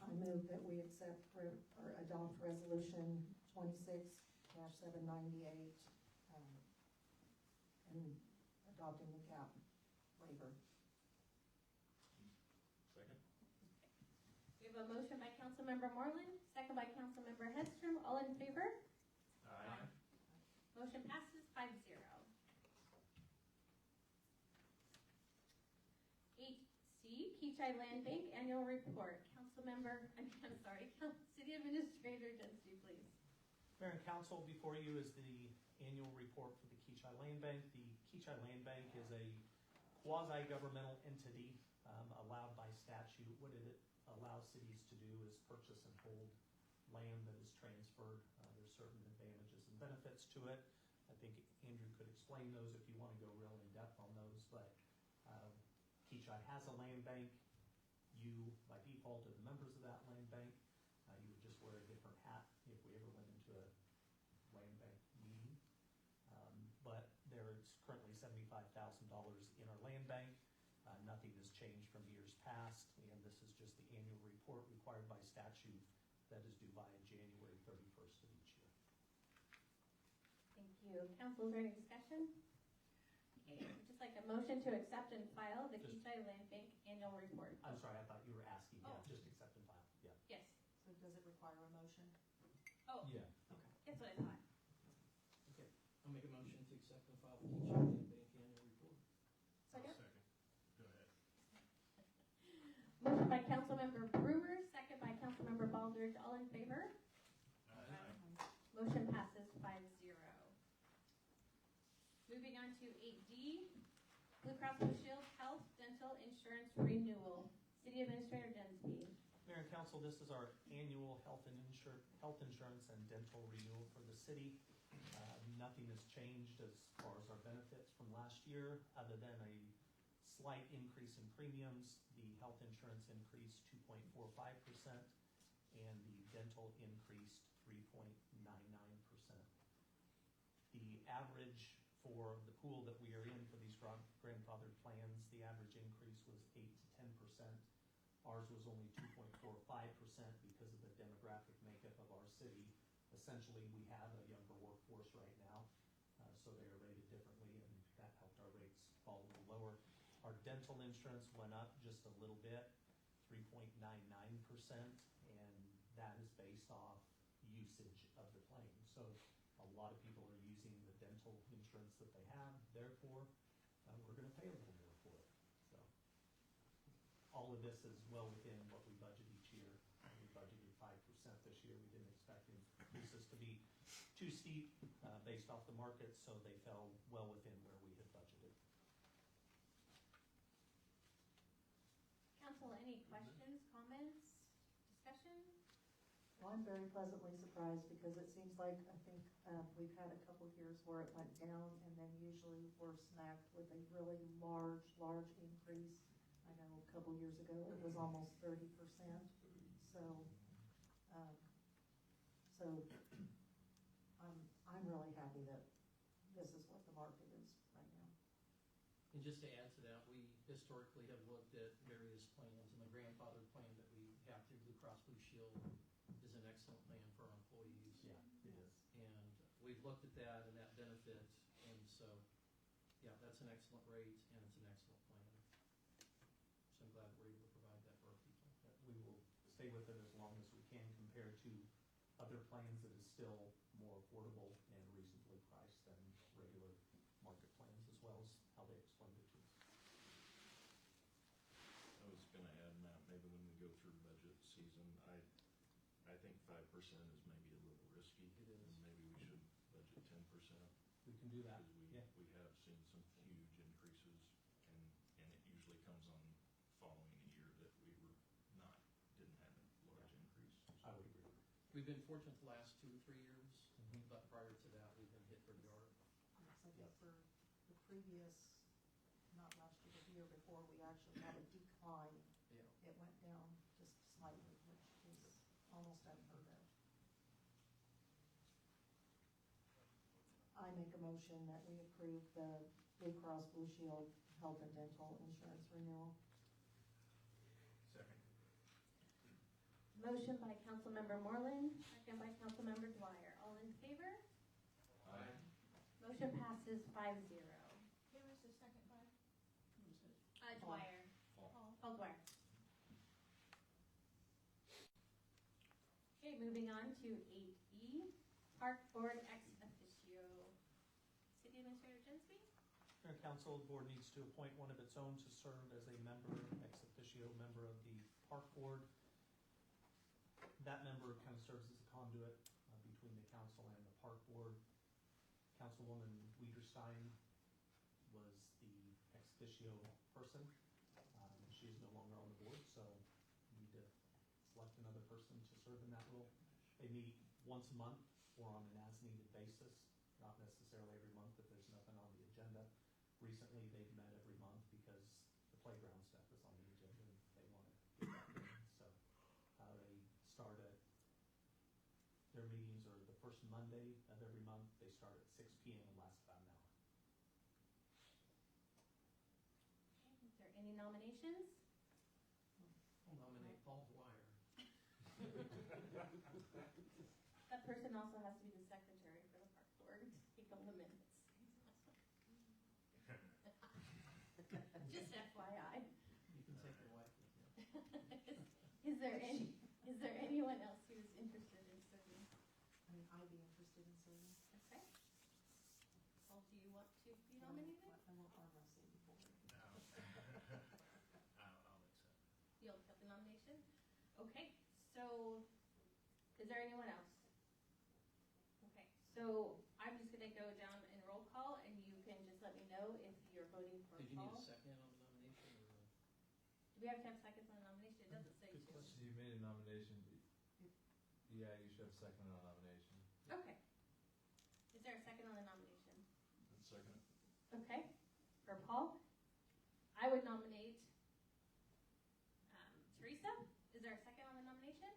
S7: I move that we accept or adopt resolution 26-798, and adopting the cap waiver.
S5: Second?
S1: We have a motion by Councilmember Moreland, second by Councilmember Hedstrom. All in favor?
S5: Aye.
S1: Motion passes 5-0. 8C, Kechi Land Bank Annual Report. I'm sorry, City Administrator Densky, please.
S9: Mayor and Council, before you is the annual report for the Kechi Land Bank. The Kechi Land Bank is a quasi-governmental entity allowed by statute. What it allows cities to do is purchase and hold land that is transferred. There's certain advantages and benefits to it. I think Andrew could explain those if you want to go real in depth on those, but Kechi has a land bank. You, by default, are the members of that land bank. You would just wear a different hat if we ever went into a land bank meeting. But there's currently $75,000 in our land bank. Nothing has changed from years past, and this is just the annual report required by statute that is due by January 31st of each year.
S1: Thank you. Council, is there any discussion? Okay, I'd just like a motion to accept and file the Kechi Land Bank Annual Report.
S9: I'm sorry, I thought you were asking. Yeah,
S1: Oh.
S9: just accept and file. Yeah.
S1: Yes.
S7: So does it require a motion?
S1: Oh,
S9: Yeah.
S7: Okay.
S1: that's what I thought.
S6: Okay, I'll make a motion to accept and file the Kechi Land Bank Annual Report.
S1: Second?
S13: Second. Go ahead.
S1: Motion by Councilmember Brewer, second by Councilmember Baldridge. All in favor? Motion passes 5-0. Moving on to 8D, Blue Cross Blue Shield Health Dental Insurance Renewal. City Administrator Densky.
S9: Mayor and Council, this is our annual health insurance and dental renewal for the city. Nothing has changed as far as our benefits from last year, other than a slight increase in premiums. The health insurance increased 2.45%, and the dental increased 3.99%. The average for the pool that we are in for these grandfathered plans, the average increase was 8 to 10%. Ours was only 2.45% because of the demographic makeup of our city. Essentially, we have a younger workforce right now, so they are rated differently, and that helped our rates fall a little lower. Our dental insurance went up just a little bit, 3.99%, and that is based off usage of the plane. So a lot of people are using the dental insurance that they have, therefore, we're going to pay a little more for it. So all of this is well within what we budget each year. We budgeted 5% this year. We didn't expect increases to be too steep based off the market, so they fell well within where we had budgeted.
S1: Council, any questions, comments, discussion?
S7: Well, I'm very pleasantly surprised because it seems like, I think, we've had a couple of years where it went down, and then usually we're smacked with a really large increase. I know a couple of years ago it was almost 30%. So, I'm really happy that this is what the market is right now.
S6: And just to add to that, we historically have looked at various plans, and the grandfathered plan that we have through Blue Cross Blue Shield is an excellent plan for our employees.
S9: Yeah, it is.
S6: And we've looked at that and that benefit, and so, yeah, that's an excellent rate, and it's an excellent plan. So I'm glad we're able to provide that for our people.
S9: We will stay with it as long as we can compared to other plans that is still more affordable and reasonably priced than regular market plans, as well as how they explained it to us.
S5: I was gonna add, Matt, maybe when we go through budget season, I think 5% is maybe a little risky.
S9: It is.
S5: And maybe we should budget 10%.
S9: We can do that,
S5: Because
S9: yeah.
S5: we have seen some huge increases, and it usually comes on following a year that we didn't have a large increase.
S9: I would agree.
S6: We've been fortunate the last 2 or 3 years,
S9: Mhm.
S6: but prior to that, we've been hit pretty hard.
S7: Looks like
S9: Yep.
S7: for previous, not last year, but the year before, we actually had a decline.
S6: Yeah.
S7: It went down just slightly, which is almost unheard of. I make a motion that we approve the Blue Cross Blue Shield health and dental insurance renewal.
S13: Second.
S1: Motion by Councilmember Moreland, second by Councilmember Dwyer. All in favor?
S4: Aye.
S1: Motion passes 5-0.
S2: Who was the second by?
S1: Dwyer. Paul Dwyer. Okay, moving on to 8E, Park Board ex officio. City Administrator Jinsby?
S9: Mayor and Council, the board needs to appoint one of its own to serve as a member, ex officio member of the Park Board. That member kind of serves as a conduit between the council and the Park Board. Councilwoman Wiederstein was the ex officio person. She is no longer on the board, so we need to select another person to serve in that role. They meet once a month or on an as-needed basis, not necessarily every month if there's nothing on the agenda. Recently, they've met every month because the playground stuff is on the agenda and they want to get that in. So they start at, their meetings are the first Monday of every month. They start at 6 p.m. and last about an hour.
S1: Is there any nominations?
S6: I'll nominate Paul Dwyer.
S1: That person also has to be the secretary for the Park Board to take all the minutes. Just FYI.
S6: You can take your wife with you.
S1: Is there anyone else who's interested in serving?
S7: I mean, I'd be interested in serving.
S1: Okay. Paul, do you want to be
S7: I
S1: nominated?
S7: won't arm wrestle before.
S13: I'll accept.
S1: You'll accept the nomination? Okay, so is there anyone else? Okay, so I'm just gonna go down and roll call and you can just let me know if you're voting for
S6: Did you need
S1: Paul.
S6: a second on the nomination or?
S1: Do we have to have seconds on the nomination? It doesn't say
S6: Good
S1: to.
S6: question.
S4: So you made a nomination, yeah, you should have a second on a nomination.
S1: Okay. Is there a second on the nomination?
S5: Second.
S1: Okay, for Paul, I would nominate Teresa. Is there a second on the nomination?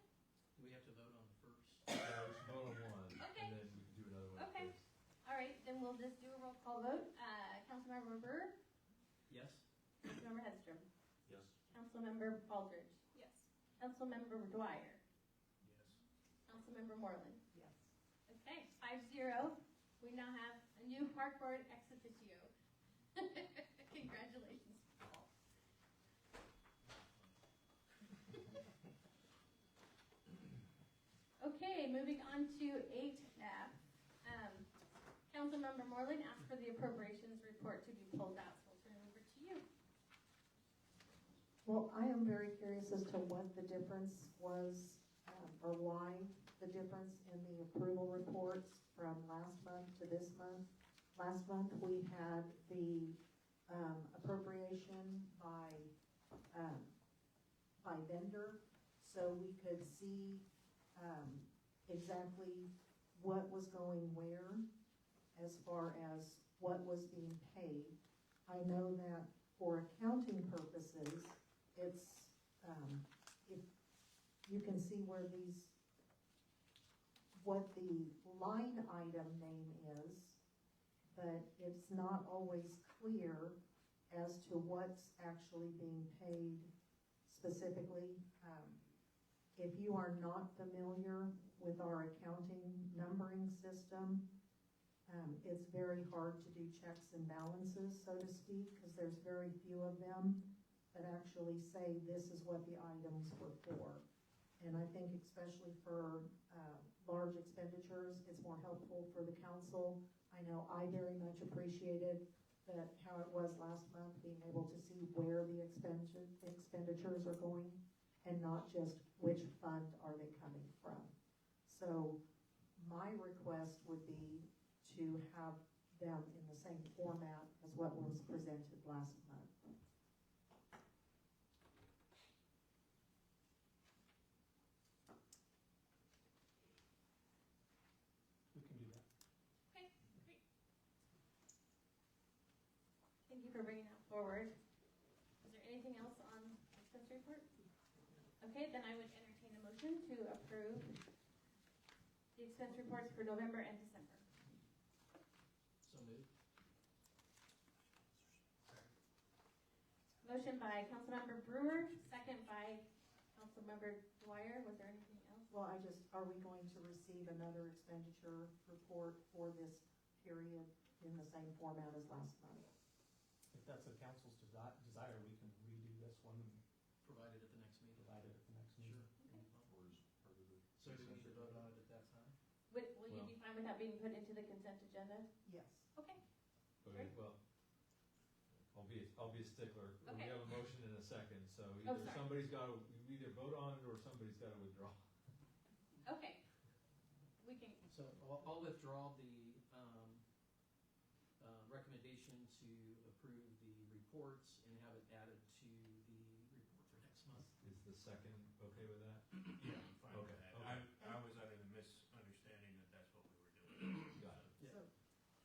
S6: Do we have to vote on the first?
S4: Yeah, we should vote on one,
S1: Okay.
S4: and then we can do another one
S1: Okay.
S4: first.
S1: All right, then we'll just do a roll call vote. Councilmember Burr,
S6: Yes?
S1: Councilmember Hedstrom,
S5: Yes.
S1: Councilmember Baldridge. Yes. Councilmember Dwyer,
S13: Yes.
S1: Councilmember Moreland.
S7: Yes.
S1: Okay, 5-0. We now have a new Park Board ex officio. Congratulations, Paul. Okay, moving on to 8F. Councilmember Moreland asked for the appropriations report to be pulled out, so I'll turn it over to you.
S7: Well, I am very curious as to what the difference was, or why the difference in the approval reports from last month to this month. Last month, we had the appropriation by vendor, so we could see exactly what was going where as far as what was being paid. I know that for accounting purposes, it's, if you can see where what the line item name is, but it's not always clear as to what's actually being paid specifically. If you are not familiar with our accounting numbering system, it's very hard to do checks and balances, so to speak, because there's very few of them that actually say this is what the items were for. And I think especially for large expenditures, it's more helpful for the council. I know I very much appreciated that how it was last month, being able to see where the expenditures are going and not just which fund are they coming from. So my request would be to have them in the same format as what was presented last month.
S9: We can do that.
S1: Okay, great. for bringing that forward. Is there anything else on expense report? Okay, then I would entertain a motion to approve the expense reports for November and December.
S6: So moved.
S1: Motion by Councilmember Brewer, second by Councilmember Dwyer. Was there anything else?
S7: Well, are we going to receive another expenditure report for this period in the same format as last month?
S9: If that's the council's desire, we can redo this one and
S6: Provided at the next meeting.
S9: provide it at the next meeting.
S1: Okay.
S5: Or is part of the.
S6: So do we need to vote on it at that time?
S1: Will you be fine with that being put into the consent agenda?
S7: Yes.
S1: Okay.
S4: Okay,
S1: Great.
S4: well, I'll be a stickler. We
S1: Okay.
S4: have a motion in a second, so
S1: Oh,
S4: either
S1: sorry.
S4: somebody's gotta, you either vote on it or somebody's gotta withdraw.
S1: Okay. We can,
S6: So I'll withdraw the recommendation to approve the reports and have it added to the report for next month.
S4: Is the second okay with that?
S13: Yeah, I'm fine with
S4: Okay,
S13: that.
S4: okay.
S13: I was under the misunderstanding that that's what we were doing.
S4: Got it.
S6: Yeah.
S7: So,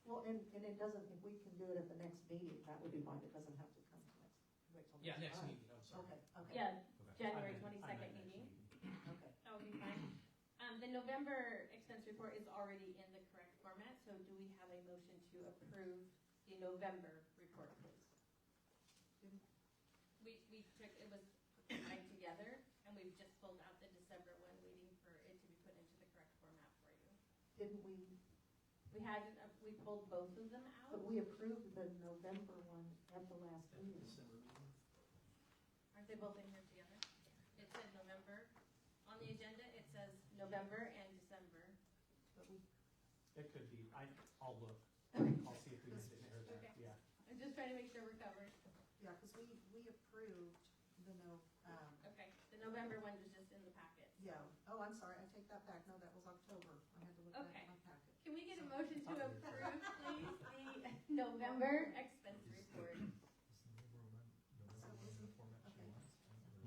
S7: well, and it doesn't, if we can do it at the next meeting, that would be fine. It doesn't have to come to wait till
S6: Yeah, next
S7: time.
S6: meeting, I'm sorry.
S7: Okay, okay.
S1: yeah,
S4: Okay.
S1: January
S9: I meant
S1: 22nd
S9: next
S1: meeting.
S7: Okay.
S1: That would be fine. The November expense report is already in the correct format, so do we have a motion to approve the November report, please? We took, it was tied together, and we've just pulled out the December one, waiting for it to be put into the correct format for you.
S7: Didn't we,
S1: We pulled both of them out.
S7: but we approved the November one at the last
S6: At the
S7: meeting.
S6: December meeting.
S1: Aren't they both in here together? It said November. On the agenda, it says November and December.
S7: But we,
S9: It could be, I'll look.
S1: Okay.
S9: I'll see if we missed it in there.
S1: Okay.
S9: Yeah.
S1: I'm just trying to make sure we're covered.
S7: yeah, because we approved the
S1: Okay, the November one was just in the packet.
S7: yeah. Oh, I'm sorry, I take that back. No, that was October. I had to look back
S1: Okay.
S7: at my packet.
S1: Can we get a motion to approve, please, the November expense report?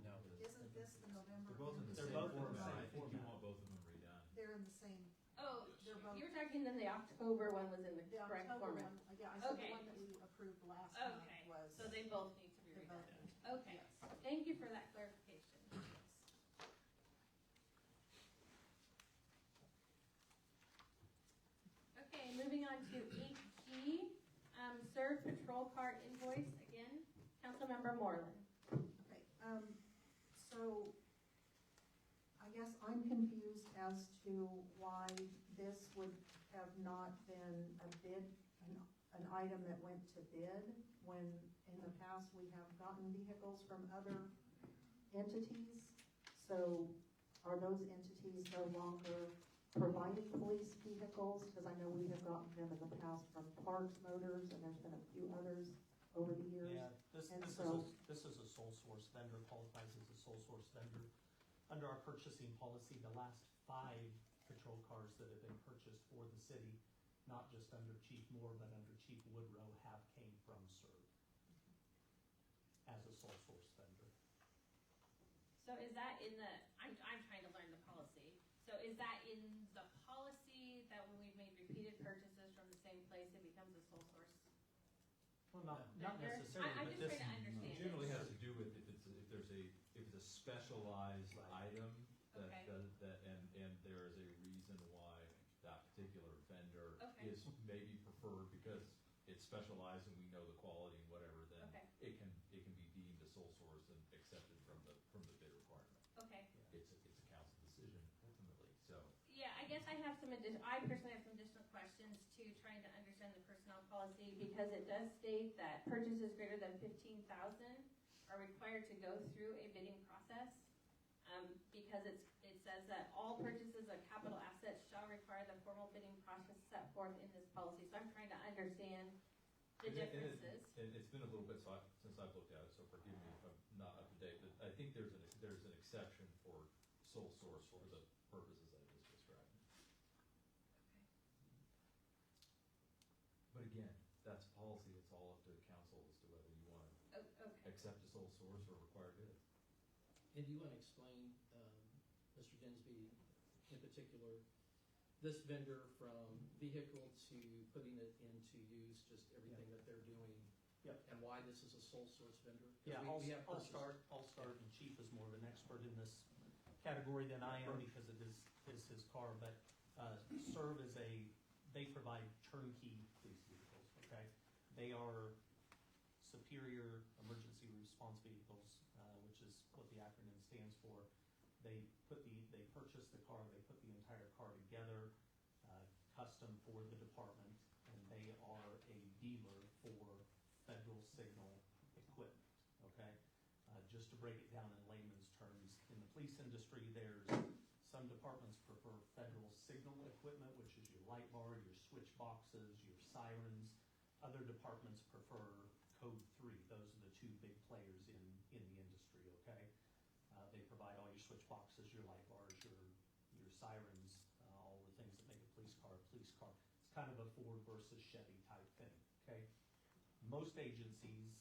S6: No.
S7: Isn't this the November?
S4: They're both in the
S9: They're
S4: same
S9: both in the
S4: format.
S9: same
S4: I think you
S9: format.
S4: want both of them redone.
S7: They're in the same,
S1: Oh,
S7: They're both-
S1: you were talking then the October one was in the
S7: the
S1: correct
S7: October
S1: format.
S7: one, yeah, I said
S1: Okay.
S7: the one that we approved last month
S1: Okay,
S7: was.
S1: so they both need to be
S7: They both
S1: redone.
S7: need-
S1: Okay,
S7: yes.
S1: thank you for that clarification. Okay, moving on to 8G, serve patrol car invoice, again, Councilmember Moreland.
S7: Okay, so I guess I'm confused as to why this would have not been a bid, an item that went to bid, when in the past we have gotten vehicles from other entities. So are those entities no longer providing police vehicles? Because I know we have gotten them in the past from Parks Motors, and there's been a few others over the years.
S9: Yeah, this
S7: And
S9: is
S7: so-
S9: this is a sole source vendor, qualifies as a sole source vendor. Under our purchasing policy, the last 5 patrol cars that have been purchased for the city, not just under Chief Moore, but under Chief Woodrow, have came from CERB as a sole source vendor.
S1: So is that in the, I'm trying to learn the policy. So is that in the policy that when we've made repeated purchases from the same place, it becomes a sole source?
S9: Well, not
S1: vendor?
S9: necessarily,
S1: I'm
S9: but
S1: just
S9: this,
S1: trying to understand.
S4: Generally
S1: it.
S4: has to do with if it's a specialized item
S1: Okay.
S4: and there is a reason why that particular vendor
S1: Okay.
S4: is maybe preferred because it's specialized and we know the quality and whatever, then
S1: Okay.
S4: it can be deemed a sole source and accepted from the bid requirement.
S1: Okay.
S4: It's a council decision ultimately, so.
S1: Yeah, I guess I have I personally have some additional questions to trying to understand the personnel policy, because it does state that purchases greater than 15,000 are required to go through a bidding process. Because it says that all purchases of capital assets shall require the formal bidding process set forth in this policy. So I'm trying to understand the differences.
S4: And it's been a little bit since I've looked at it, so forgive me if I'm not up to date, but I think there's an exception for sole source for the purposes I just described. But again, that's policy, it's all up to the council as to whether you want to
S1: Okay.
S4: accept a sole source or require bid.
S6: And do you want to explain, Mr. Dinsby, in particular, this vendor from vehicle to putting it into use, just everything that they're doing?
S9: Yep.
S6: and why this is a sole source vendor? 'Cause
S9: Yeah,
S6: we have
S9: I'll
S6: purchased-
S9: start, and Chief is more of an expert in this category than I am because it is his car, but, Serve is they provide turnkey police vehicles, okay? They are superior emergency response vehicles, which is what the acronym stands for. They purchase the car, they put the entire car together, custom for the department, and they are a dealer for Federal Signal equipment, okay? Just to break it down in layman's terms, in the police industry, there's some departments prefer Federal Signal equipment, which is your light bar, your switch boxes, your sirens. Other departments prefer Code 3. Those are the two big players in the industry, okay? They provide all your switch boxes, your light bars, your sirens, all the things that make a police car a police car. It's kind of a Ford versus Chevy type thing, okay? Most agencies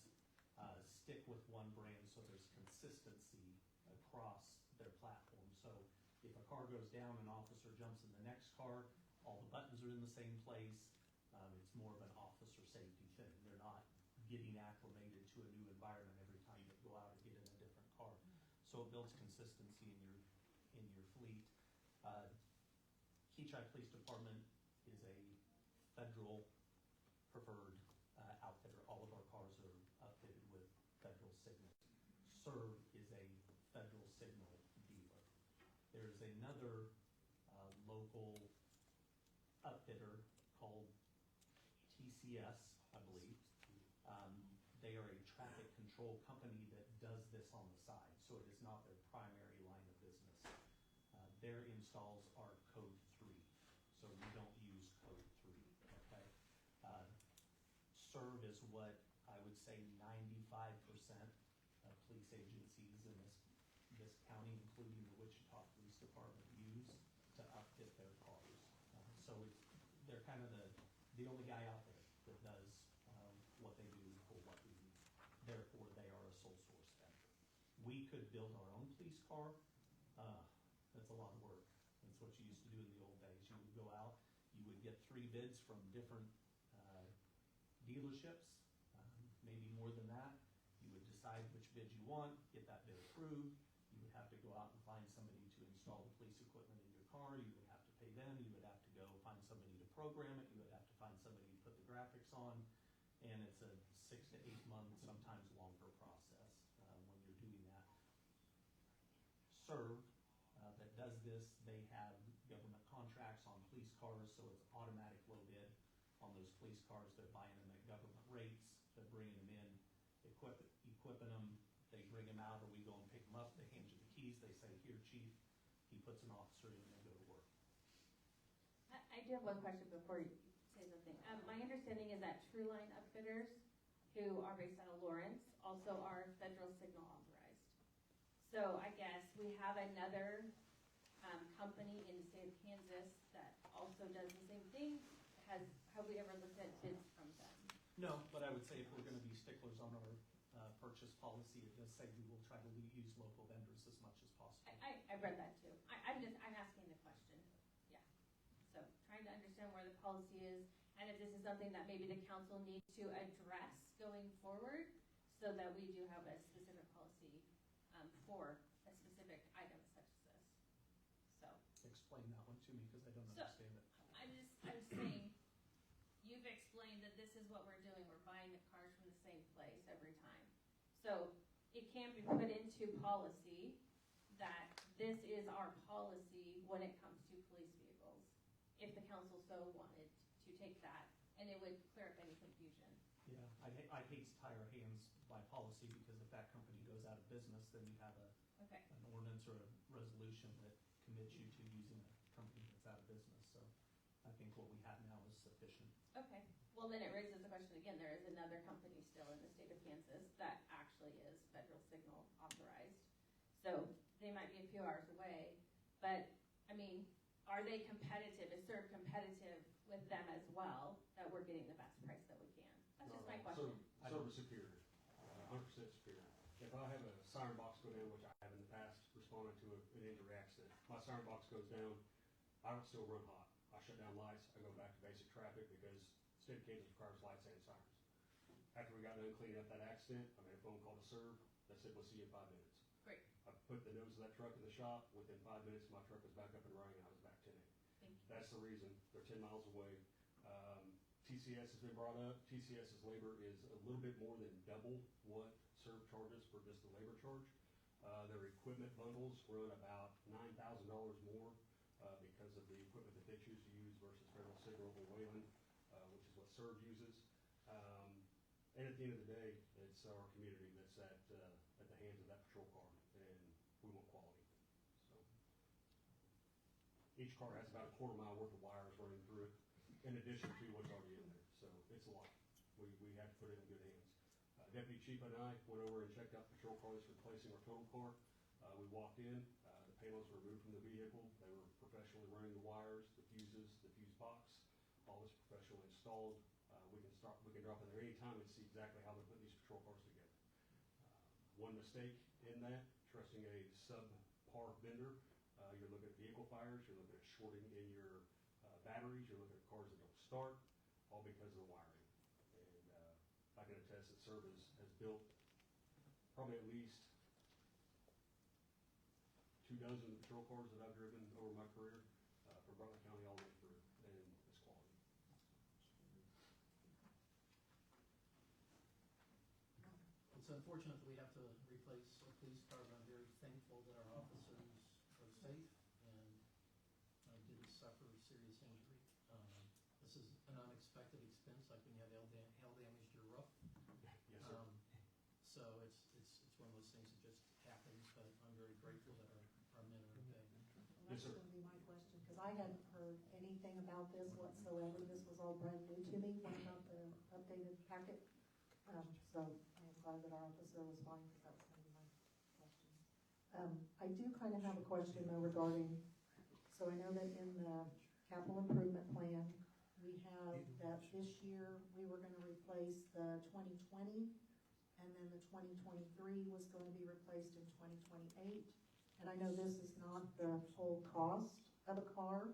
S9: stick with one brand so there's consistency across their platform. So if a car goes down, an officer jumps in the next car, all the buttons are in the same place. It's more of an officer safety thing. They're not getting acclimated to a new environment every time they go out and get in a different car. So it builds consistency in your fleet. Kechi Police Department is a federal preferred outfitter. All of our cars are outfitted with Federal Signal. Serve is a Federal Signal dealer. There's another local outfitter called TCS, I believe. They are a traffic control company that does this on the side, so it is not their primary line of business. Their installs are Code 3, so we don't use Code 3, okay? Serve is what I would say 95% of police agencies in this county, including the Wichita Police Department, use to upfit their cars. So they're kind of the only guy out there that does what they do for what we do. Therefore, they are a sole source vendor. We could build our own police car. That's a lot of work. That's what you used to do in the old days. You would go out, you would get 3 bids from different dealerships, maybe more than that. You would decide which bid you want, get that bid approved. You would have to go out and find somebody to install the police equipment in your car. You would have to pay them. You would have to go find somebody to program it. You would have to find somebody to put the graphics on. And it's a 6 to 8 month, sometimes longer process when you're doing that. Serve, that does this, they have government contracts on police cars, so it's automatic low bid on those police cars. They're buying them at government rates. They're bringing them in, equipping them. They bring them out, or we go and pick them up. They hand you the keys. They say, "Here, Chief." He puts an officer in, and they go to work.
S1: I do have one question before you say something. My understanding is that True Line Upfitters, who are based out of Lawrence, also are Federal Signal authorized. So I guess we have another company in the state of Kansas that also does the same thing. Have we ever looked at bids from them?
S9: No, but I would say if we're going to be sticklers on our purchase policy, it does say we will try to use local vendors as much as possible.
S1: I read that too. I'm asking the question. Yeah. So trying to understand where the policy is, and if this is something that maybe the council needs to address going forward, so that we do have a specific policy for a specific item such as this. So.
S9: Explain that one to me, because I don't understand it.
S1: I'm saying, you've explained that this is what we're doing. We're buying the cars from the same place every time. So it can be put into policy that this is our policy when it comes to police vehicles, if the council so wanted to take that, and it would clear up any confusion.
S9: Yeah, I hate to tie our hands by policy, because if that company goes out of business, then you have an ordinance or a resolution that commits you to using a company that's out of business. So I think what we have now is sufficient.
S1: Okay. Well, then it raises the question again. There is another company still in the state of Kansas that actually is Federal Signal authorized. So they might be a few hours away, but I mean, are they competitive? Is Serve competitive with them as well, that we're getting the best price that we can? That's just my question.
S10: Serve is superior, 100% superior. If I have a siren box go down, which I have in the past, responded to an injury accident, my siren box goes down, I don't still run hot. I shut down lights, I go back to basic traffic, because state of Kansas requires lights and sirens. After we got done cleaning up that accident, I made a phone call to serve, they said, we'll see you in 5 minutes.
S1: Great,
S10: I put the nose of that truck in the shop, within 5 minutes, my truck was back up and running, and I was back today.
S1: thank you.
S10: That's the reason, they're 10 miles away. TCS has been brought up, TCS's labor is a little bit more than double what serve charges for just the labor charge. Their equipment bundles run about $9,000 more, because of the equipment that they choose to use versus Federal Signal or Wayland, which is what serve uses. And at the end of the day, it's our community that's at the hands of that patrol car, and we want quality. So each car has about a quarter-mile worth of wires running through it, in addition to what's already in there. So it's a lot. We have to put it in good hands. Deputy Chief and I went over and checked out the patrol car that's replacing our total car. We walked in, the panels were removed from the vehicle. They were professionally running the wires, the fuses, the fuse box. All was professionally installed. We can drop in there anytime and see exactly how they're putting these patrol cars together. One mistake in that, trusting a subpar vendor, you're looking at vehicle fires, you're looking at shorting in your batteries, you're looking at cars that don't start, all because of the wiring. And I can attest that Service has built probably at least 24 patrol cars that I've driven over my career, from Butler County all the way through, and it's quality.
S6: It's unfortunate that we have to replace a police car, but I'm very thankful that our officers are safe and didn't suffer serious injury. This is an unexpected expense, like when you have hail damage to your roof.
S10: Yes, sir.
S6: So it's one of those things that just happens, but I'm very grateful that our men are okay.
S7: And that's gonna be my question, because I hadn't heard anything about this whatsoever. This was all brand new to me when I got the updated packet. So I'm glad that our officer was fine, because that was gonna be my question. I do kind of have a question though regarding, so I know that in the capital improvement plan, we have that this year we were gonna replace the 2020, and then the 2023 was going to be replaced in 2028. And I know this is not the whole cost of a car,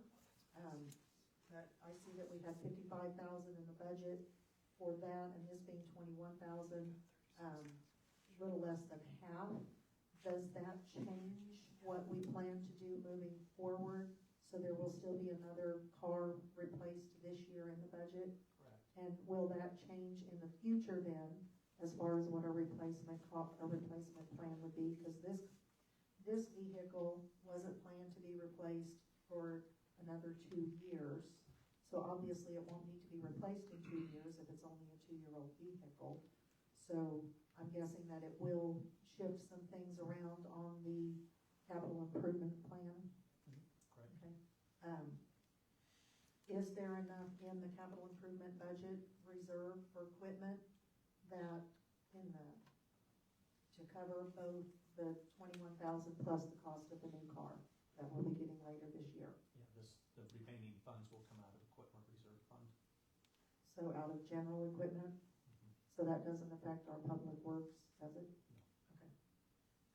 S7: but I see that we had 55,000 in the budget for that, and this being 21,000, little less than half. Does that change what we plan to do moving forward? So there will still be another car replaced this year in the budget?
S8: Correct.
S7: And will that change in the future then, as far as what our replacement plan would be? Because this vehicle wasn't planned to be replaced for another 2 years. So obviously it won't need to be replaced in 2 years if it's only a 2-year-old vehicle. So I'm guessing that it will shift some things around on the capital improvement plan.
S8: Correct.
S7: Okay. Is there enough in the capital improvement budget reserve for equipment that to cover both the 21,000 plus the cost of the new car that we'll be getting later this year?
S9: Yeah, the remaining funds will come out of equipment reserve fund.
S7: So out of general equipment? So that doesn't affect our public works, does it?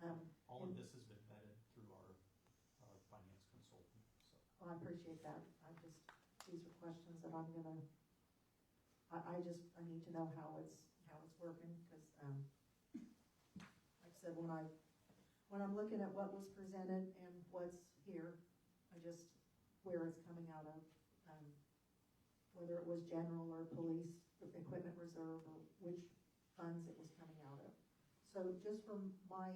S9: No.
S7: Okay.
S9: All of this has been vetted through our finance consultant, so.
S7: Well, I appreciate that. These are questions that I'm gonna, I need to know how it's working, because, like I said, when I'm looking at what was presented and what's here, where it's coming out of, whether it was general or police equipment reserve, or which funds it was coming out of. So just from my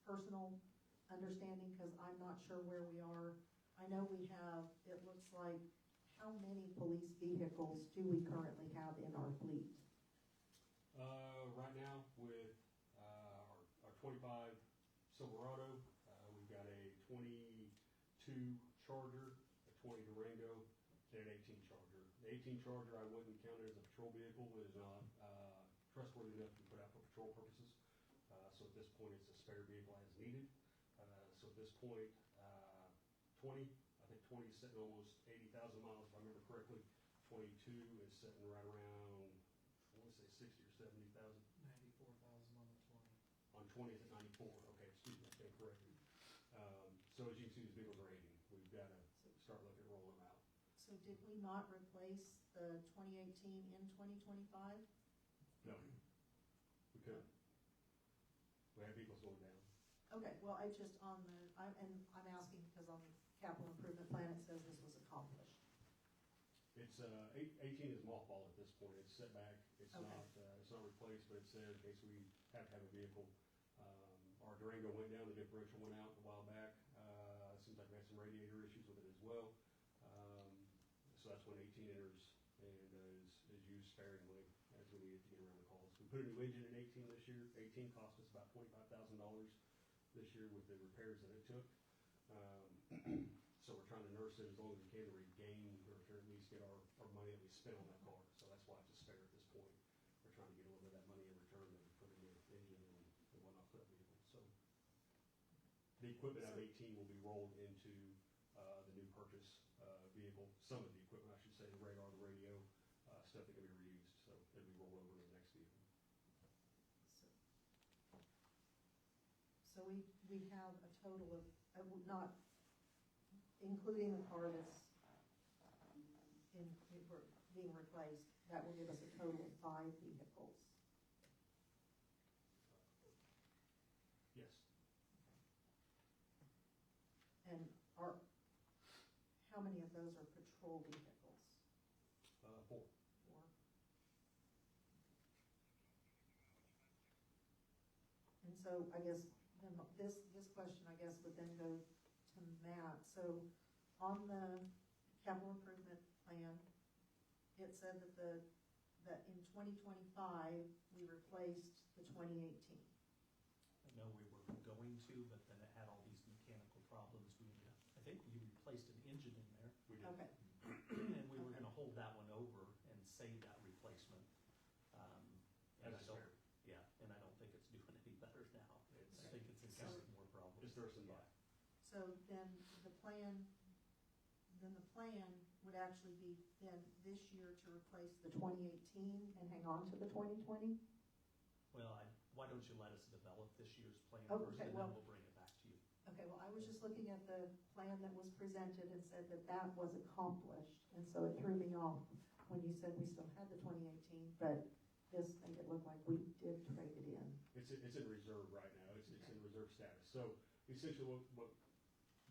S7: personal understanding, because I'm not sure where we are, I know we have, it looks like, how many police vehicles do we currently have in our fleet?
S10: Right now, with our 25 Silverado, we've got a 22 Charger, a 20 Durango, and an 18 Charger. The 18 Charger I wouldn't count it as a patrol vehicle. It is not trustworthy enough to be put out for patrol purposes. So at this point, it's a spare vehicle as needed. So at this point, 20 is sitting almost 80,000 miles, if I remember correctly. 22 is sitting right around, I want to say 60 or 70,000.
S6: 94,000 on the 20.
S10: On 20 is at 94. Okay, excuse me, stand corrected. So as you can see, these vehicles are aging. We've got to start looking at rolling them out.
S7: So did we not replace the 2018 in 2025?
S10: No, we couldn't. We had people slowing down.
S7: Okay, well, I just I'm asking because on the capital improvement plan, it says this was accomplished.
S10: It's, 18 is mothballed at this point, it's set back, it's
S7: Okay.
S10: it's not replaced, but it's there in case we have to have a vehicle. Our Durango went down, the differential went out a while back, seems like we had some radiator issues with it as well. So that's when 18 enters and is used sparingly as we need it to get around the calls. We put a new engine in 18 this year, 18 cost us about $25,000 this year with the repairs that it took. So we're trying to nurse it as long as we can to regain, or to at least get our money that we spent on that car. So that's why it's a spare at this point. We're trying to get a little bit of that money in return for the new engine and whatnot for that vehicle. So the equipment out of 18 will be rolled into the new purchase vehicle. Some of the equipment, I should say, the radar, the radio, stuff that can be reused. So it'll be rolled over to the next vehicle.
S7: So we have a total of, not including the car that's being replaced, that will give us a total of 5 vehicles.
S10: Yes.
S7: And how many of those are patrol vehicles?
S10: 4.
S7: 4. And so I guess then this question, I guess, would then go to Matt. So on the capital improvement plan, it said that in 2025, we replaced the 2018.
S9: I know we were going to, but then it had all these mechanical problems. I think we replaced an engine in there.
S10: We did.
S7: Okay.
S9: And we were gonna hold that one over and save that replacement. And
S10: As a
S9: I don't,
S10: spare.
S9: yeah, and I don't think it's doing any better now.
S10: It's-
S9: I think it's encountered more problems.
S10: It's nursing by.
S7: So then the plan would actually be then this year to replace the 2018 and hang on to the 2020?
S9: Well, why don't you let us develop this year's plan
S7: Okay,
S9: first, and
S7: well-
S9: then we'll bring it back to you.
S7: Okay, well, I was just looking at the plan that was presented and said that was accomplished, and so it threw me off when you said we still had the 2018, but this made it look like we did trade it in.
S10: It's in reserve right now. It's in reserve status. So essentially what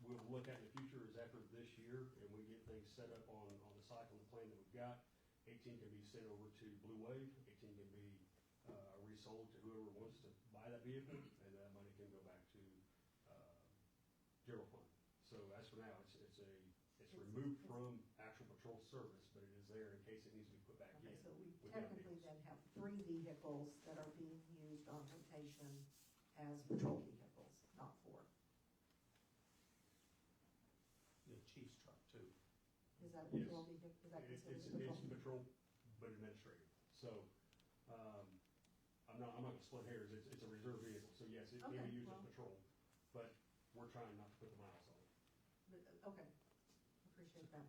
S10: we'll look at in the future is after this year and we get things set up on the cycle and the plan that we've got, 18 can be sent over to Blue Wave, 18 can be resold to whoever wants to buy that vehicle, and that money can go back to general fund. So as for now, it's removed from actual patrol service, but it is there in case it needs to be put back in.
S7: Okay, so we
S10: We've got
S7: technically
S10: vehicles.
S7: then have 3 vehicles that are being used on rotation as patrol vehicles, not 4.
S9: The chief's truck too.
S7: Is that a
S10: Yes.
S7: patrol vehicle? Is that
S10: It's
S7: considered patrol?
S10: patrol, but administrative. So, I'm not gonna split hairs, it's a reserve vehicle, so yes, it can
S7: Okay,
S10: be used
S7: well-
S10: as patrol, but we're trying not to put the miles on it.
S7: Okay, appreciate that.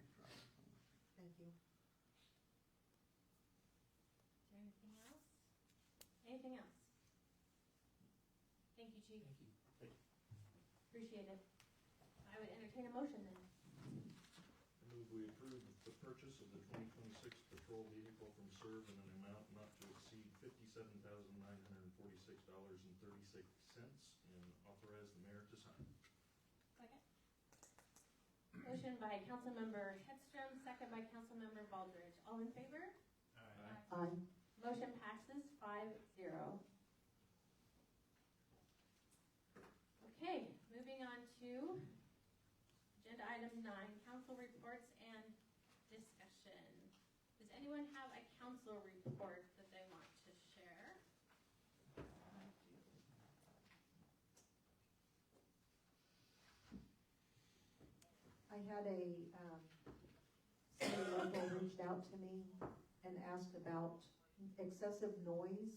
S7: Thank you.
S1: Is there anything else? Anything else? Thank you, Chief.
S9: Thank you.
S1: Appreciate it. I would entertain a motion then.
S5: I move we approve the purchase of the 2026 patrol vehicle from SERV in an amount not to exceed $57,946.36 and authorize the mayor to sign.
S1: Second. Motion by Councilmember Hedstrom, second by Councilmember Baldridge. All in favor?
S7: Aye.
S1: Motion passes 5-0. Okay, moving on to agenda item 9, council reports and discussion. Does anyone have a council report that they want to share?
S7: I had somebody local reached out to me and asked about excessive noise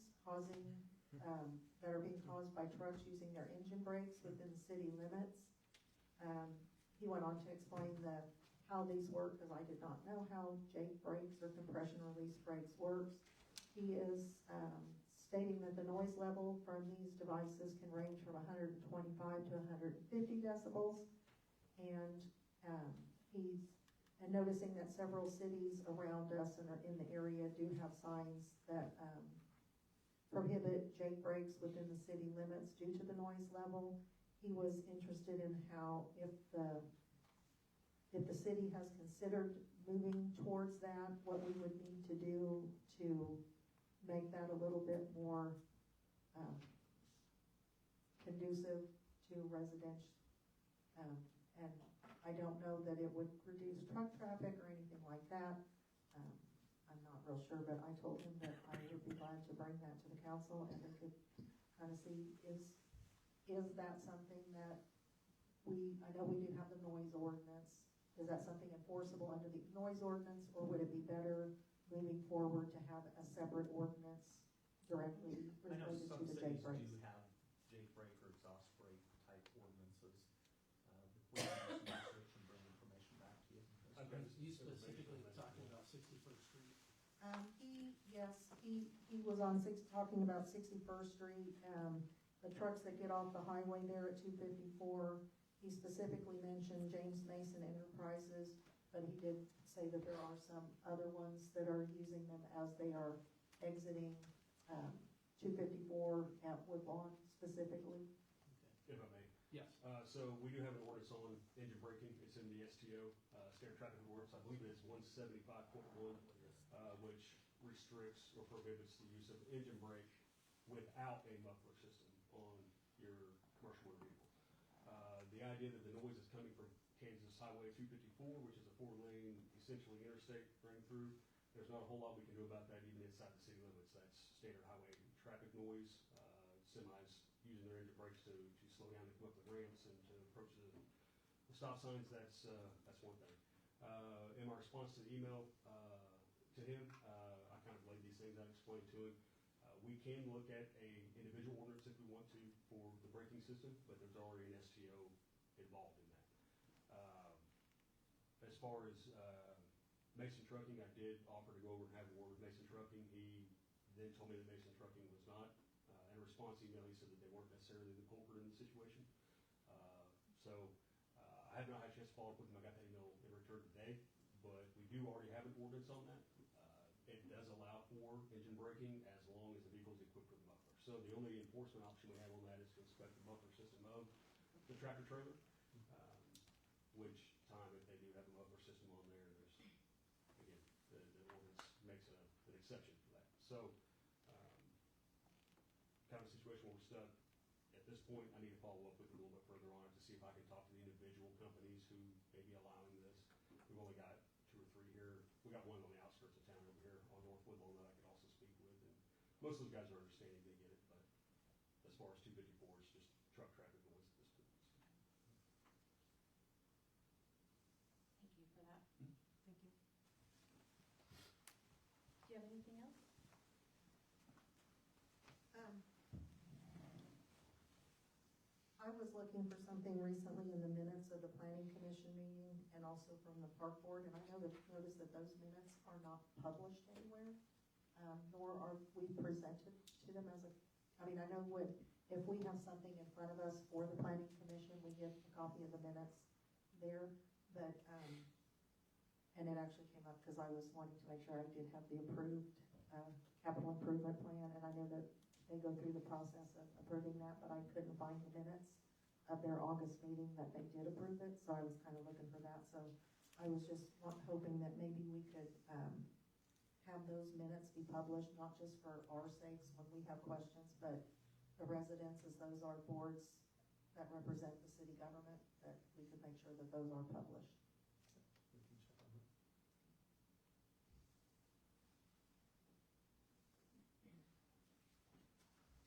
S7: that are being caused by trucks using their engine brakes within city limits. He went on to explain how these work, because I did not know how Jake brakes or compression release brakes works. He is stating that the noise level from these devices can range from 125 to 150 decibels, and he's noticing that several cities around us and are in the area do have signs that prohibit Jake breaks within the city limits due to the noise level. He was interested in how, if the city has considered moving towards that, what we would need to do to make that a little bit more conducive to residential. And I don't know that it would reduce truck traffic or anything like that. I'm not real sure, but I told him that I would be glad to bring that to the council, and we could kind of see, is that something that I know we do have the noise ordinance. Is that something enforceable under the noise ordinance, or would it be better moving forward to have a separate ordinance directly
S9: I know
S7: related
S9: some
S7: to the
S9: cities
S7: Jake breaks?
S9: do have Jake break or exhaust break type ordinances. We can research and bring information back to you.
S10: I've got
S6: You
S10: this information
S6: specifically
S10: on that.
S6: talking about 61st Street?
S7: He was on talking about 61st Street, the trucks that get off the highway there at 254. He specifically mentioned James Mason Enterprises, but he did say that there are some other ones that are using them as they are exiting 254 at Woodlawn specifically.
S10: If I may.
S6: Yes.
S10: So we do have an ordinance on engine braking. It's in the STO, Standard Traffic Ordinance. I believe it's 175.1, which restricts or prohibits the use of engine brake without a muffler system on your commercial motor vehicle. The idea that the noise is coming from Kansas Highway 254, which is a 4-lane, essentially interstate running through, there's not a whole lot we can do about that even inside the city limits. That's standard highway traffic noise, semis using their engine brakes to slow down and come up the ramps and to approach the stop signs. That's one thing. In my response to the email to him, I kind of laid these things out, explained to him. We can look at a individual ordinance if we want to for the braking system, but there's already an STO involved in that. As far as Mason Trucking, I did offer to go over and have a word with Mason Trucking. He then told me that Mason Trucking was not. In a response email, he said that they weren't necessarily the culprit in the situation. I have not had a chance to follow up with him. I got that email in return today, but we do already have an ordinance on that. It does allow for engine braking as long as the vehicle is equipped with a muffler. So the only enforcement option we have on that is to inspect the muffler system of the tractor trailer, which time if they do have a muffler system on there, there's, again, the ordinance makes an exception for that. So kind of a situation where we're stuck. At this point, I need to follow up with a little bit further on it to see if I can talk to the individual companies who may be allowing this. We've only got 2 or 3 here. We got one on the outskirts of town over here on North Woodlawn that I could also speak with. And most of those guys are understanding, they get it, but as far as 254, it's just truck traffic noise at this point.
S1: Thank you for that.
S7: Thank you.
S1: Do you have anything else?
S7: I was looking for something recently in the minutes of the planning commission meeting and also from the park board, and I noticed that those minutes are not published anywhere, nor are we presented to them as I know if we have something in front of us for the planning commission, we give a copy of the minutes there, but, and it actually came up because I was wanting to make sure I did have the approved, capital improvement plan, and I know that they go through the process of approving that, but I couldn't find the minutes of their August meeting that they did approve it, so I was kind of looking for that. So I was just hoping that maybe we could have those minutes be published, not just for our sakes when we have questions, but the residents, as those are boards that represent the city government, that we could make sure that those are published.
S9: We can check on that.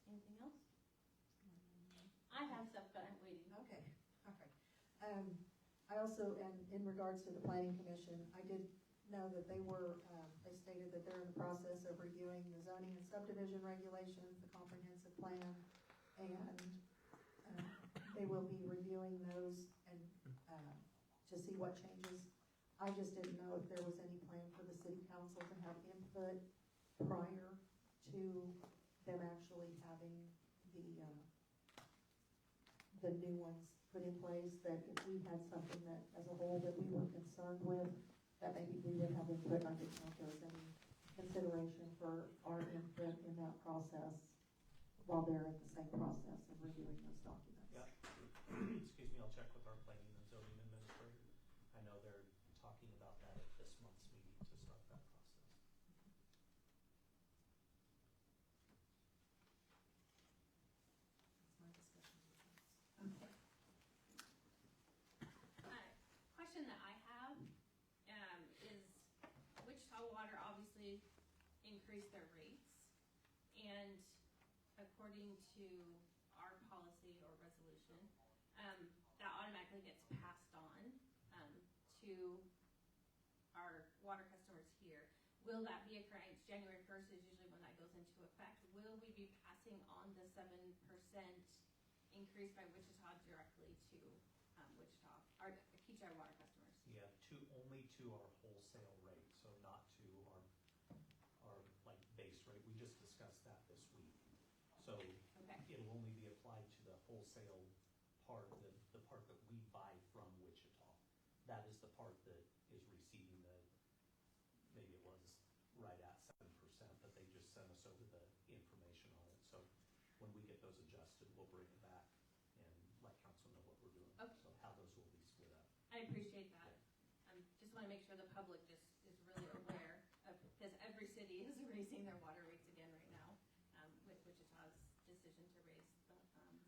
S1: Anything else? I have stuff, but I'm waiting.
S7: Okay, all right. I also, and in regards to the planning commission, I did know that they stated that they're in the process of reviewing the zoning and subdivision regulations, the comprehensive plan, and they will be reviewing those and to see what changes. I just didn't know if there was any plan for the city council to have input prior to them actually having the new ones put in place, that if we had something that, as a whole, that we were concerned with, that maybe we would have input. I didn't know if there was any consideration for our input in that process. while they're at the same process of reviewing those documents.
S9: Yeah. Excuse me, I'll check with our planning and zoning administrator. I know they're talking about that at this month's meeting to start that process.
S7: That's my discussion with them.
S1: Okay. Question that I have is Wichita Water obviously increased their rates, and according to our policy or resolution, that automatically gets passed on to our water customers here. Will that be occurring? January 1st is usually when that goes into effect. Will we be passing on the 7% increase by Wichita directly to Wichita, our Kechi water customers?
S9: Yeah, only to our wholesale rate, so not to our like base rate. We just discussed that this week. So
S1: Okay.
S9: it'll only be applied to the wholesale part, the part that we buy from Wichita. That is the part that is receiving maybe it was right at 7%, but they just sent us over the information on it. So when we get those adjusted, we'll bring it back and let council know what we're doing.
S1: Okay.
S9: So how those will be split up.
S1: I appreciate that. Just want to make sure the public just is really aware of, because every city is raising their water rates again right now with Wichita's decision to raise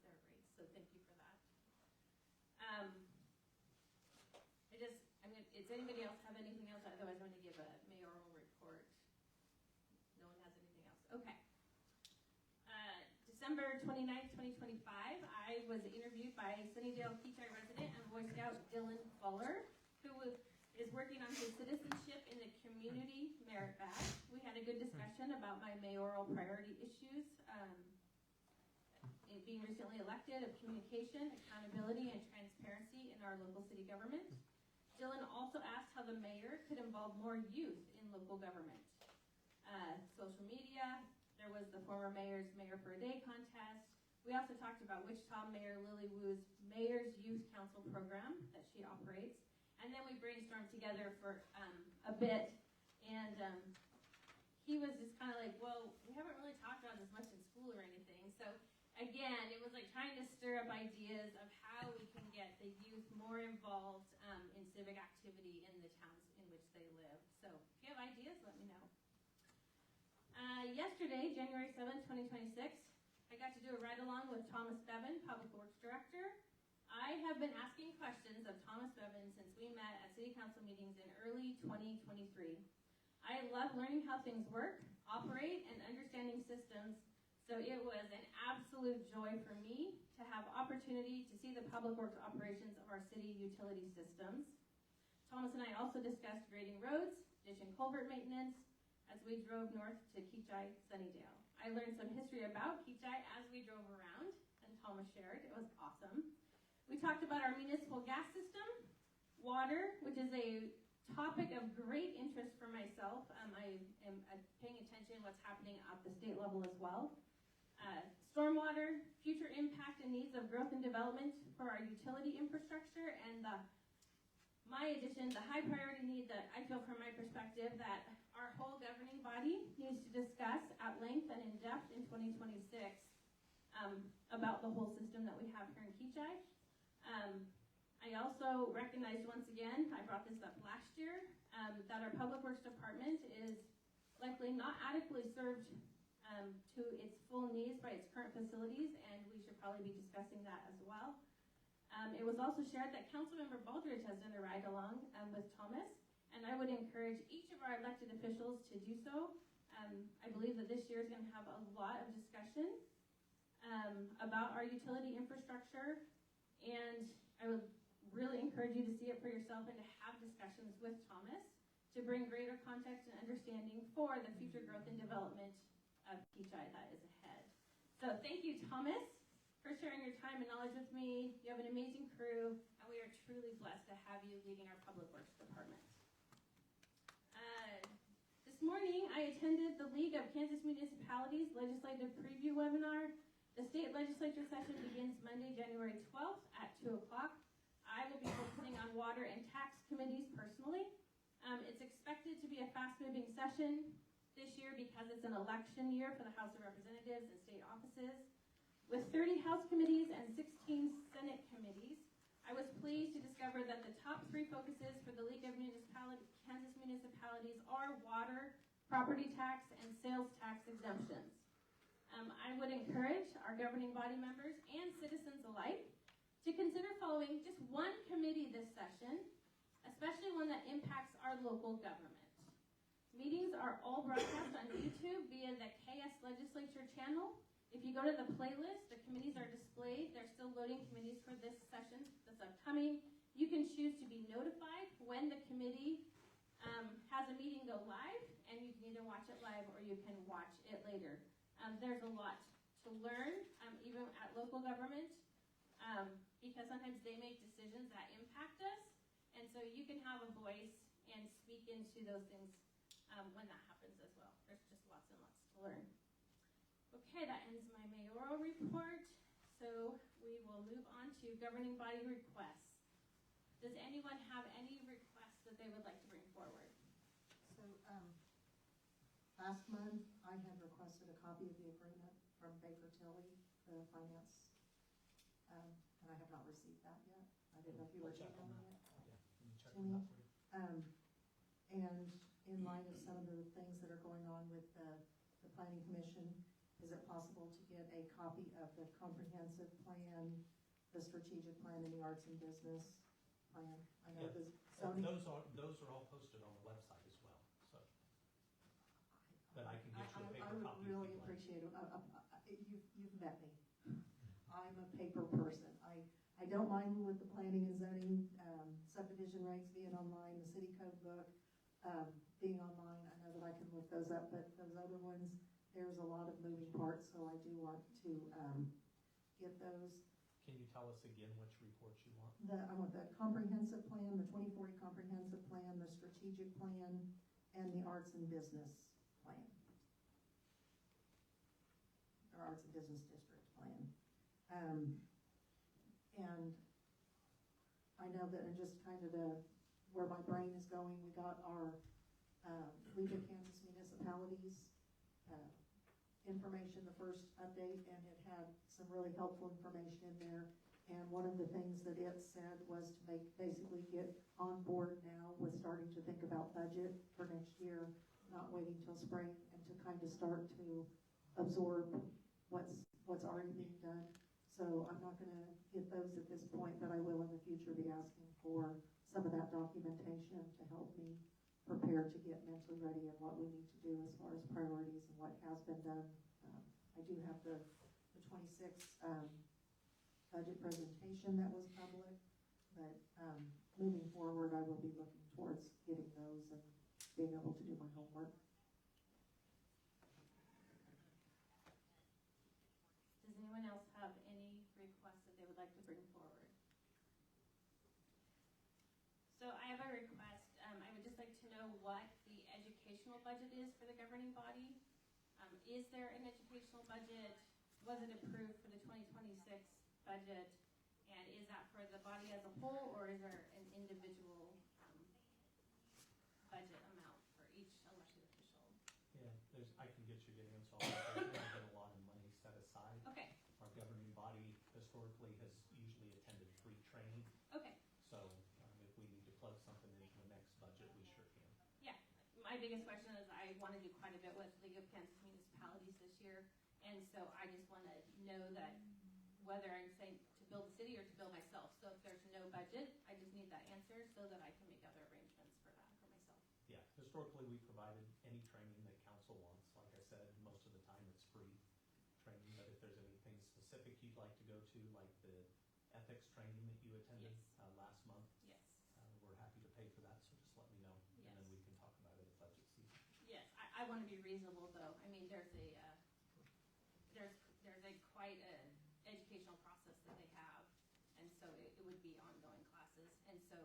S1: their rates. So thank you for that. Does anybody else have anything else? Otherwise, I'm going to give a mayoral report. No one has anything else. Okay. December 29th, 2025, I was interviewed by Sunnydale Kechi resident and Boy Scout Dylan Fuller, who is working on his citizenship in the community merit badge. We had a good discussion about my mayoral priority issues, being recently elected, of communication, accountability, and transparency in our local city government. Dylan also asked how the mayor could involve more youth in local government. Social media, there was the former mayor's Mayor for a Day contest. We also talked about Wichita Mayor Lily Wu's Mayor's Youth Council program that she operates. And then we brainstormed together for a bit, and he was just kind of like, well, we haven't really talked about this much in school or anything. So again, it was like trying to stir up ideas of how we can get the youth more involved in civic activity in the towns in which they live. So if you have ideas, let me know. Yesterday, January 7th, 2026, I got to do a ride-along with Thomas Bevan, Public Works Director. I have been asking questions of Thomas Bevan since we met at City Council meetings in early 2023. I love learning how things work, operate, and understanding systems, so it was an absolute joy for me to have opportunity to see the public works operations of our city utility systems. Thomas and I also discussed grading roads, ditch and culvert maintenance, as we drove north to Kechi, Sunnydale. I learned some history about Kechi as we drove around, and Thomas shared. It was awesome. We talked about our municipal gas system, water, which is a topic of great interest for myself. I am paying attention to what's happening at the state level as well. Stormwater, future impact and needs of growth and development for our utility infrastructure, and my addition, the high priority need that I feel from my perspective that our whole governing body needs to discuss at length and in depth in 2026 about the whole system that we have here in Kechi. I also recognized once again, I brought this up last year, that our Public Works Department is likely not adequately served to its full needs by its current facilities, and we should probably be discussing that as well. It was also shared that Councilmember Baldridge has done a ride-along with Thomas, and I would encourage each of our elected officials to do so. I believe that this year is going to have a lot of discussion about our utility infrastructure, and I would really encourage you to see it for yourself and to have discussions with Thomas to bring greater context and understanding for the future growth and development of Kechi that is ahead. So thank you, Thomas, for sharing your time and knowledge with me. You have an amazing crew, and we are truly blessed to have you leading our Public Works Department. This morning, I attended the League of Kansas Municipalities Legislative Preview Webinar. The state legislature session begins Monday, January 12th at 2 o'clock. I will be focusing on water and tax committees personally. It's expected to be a fast-moving session. this year because it's an election year for the House of Representatives and state offices. With 30 House committees and 16 Senate committees, I was pleased to discover that the top 3 focuses for the League of Kansas Municipalities are water, property tax, and sales tax exemptions. I would encourage our governing body members and citizens alike to consider following just one committee this session, especially one that impacts our local government. Meetings are all broadcast on YouTube via the KS Legislature channel. If you go to the playlist, the committees are displayed. They're still loading committees for this session that's upcoming. You can choose to be notified when the committee has a meeting go live, and you can either watch it live or you can watch it later. There's a lot to learn, even at local government, because sometimes they make decisions that impact us, and so you can have a voice and speak into those things when that happens as well. There's just lots and lots to learn. Okay, that ends my mayoral report, so we will move on to governing body requests. Does anyone have any requests that they would like to bring forward?
S7: So, last month, I had requested a copy of the agreement from Baker Tilly, the finance, and I have not received that yet. I didn't know if you were
S9: We'll check on
S7: emailing
S9: that.
S7: it.
S9: Yeah, let me check
S7: To
S9: on
S7: me.
S9: that for you.
S7: And in light of some of the things that are going on with the Planning Commission, is it possible to get a copy of the comprehensive plan, the strategic plan, and the arts and business plan? I know
S9: Yeah.
S7: the zoning.
S9: Those are all posted on the website as well, so. But I can get you a paper
S7: I would
S9: copy if
S7: really
S9: you'd like.
S7: appreciate it. You've met me. I'm a paper person. I don't mind with the planning and zoning, subdivision regs being online, the city code book, being online. I know that I can look those up, but those other ones, there's a lot of moving parts, so I do want to, get those.
S9: Can you tell us again which reports you want?
S7: I want the comprehensive plan, the 2040 comprehensive plan, the strategic plan, and the arts and business plan. Or arts and business district plan. And I know that in just kind of where my brain is going, we got our League of Kansas Municipalities information, the first update, and it had some really helpful information in there. And one of the things that it said was to basically get on board now with starting to think about budget for next year, not waiting till spring, and to kind of start to absorb what's already being done. So I'm not gonna get those at this point, but I will in the future be asking for some of that documentation to help me prepare to get mentally ready and what we need to do as far as priorities and what has been done. I do have the 26 budget presentation that was public, but moving forward, I will be looking towards getting those and being able to do my homework.
S1: Does anyone else have any requests that they would like to bring forward? So I have a request. I would just like to know what the educational budget is for the governing body. Is there an educational budget? Was it approved for the 2026 budget? And is that for the body as a whole, or is there an individual budget amount for each elected official?
S9: Yeah, I can get you the answer on that. There's never been a lot of money set aside.
S1: Okay,
S9: Our governing body historically has usually attended free training,
S1: okay.
S9: so if we need to plug something into the next budget, we sure can.
S1: Yeah, my biggest question is I want to do quite a bit with League of Kansas Municipalities this year, and so I just want to know that whether I'm saying to build a city or to build myself. So if there's no budget, I just need that answer so that I can make other arrangements for that for myself.
S9: Yeah, historically, we provided any training that council wants. Like I said, most of the time it's free training, but if there's anything specific you'd like to go to, like the ethics training that you attended
S1: Yes.
S9: Last month,
S1: Yes,
S9: we're happy to pay for that, so just let me know, and then we can talk about it at budget season.
S1: yes. I want to be reasonable though. I mean, there's a quite a educational process that they have, and so it would be ongoing classes. And so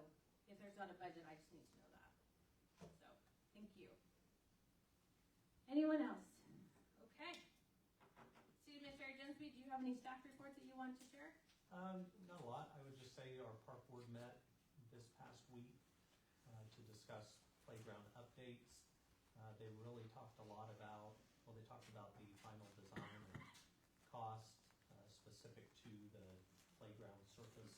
S1: if there's not a budget, I just need to know that. So thank you. Anyone else? Okay. City Administrator Jensby, do you have any staff reports that you want to share?
S9: Not a lot. I would just say our park board met this past week to discuss playground updates. They really talked a lot about, well, they talked about the final design and cost specific to the playground surface.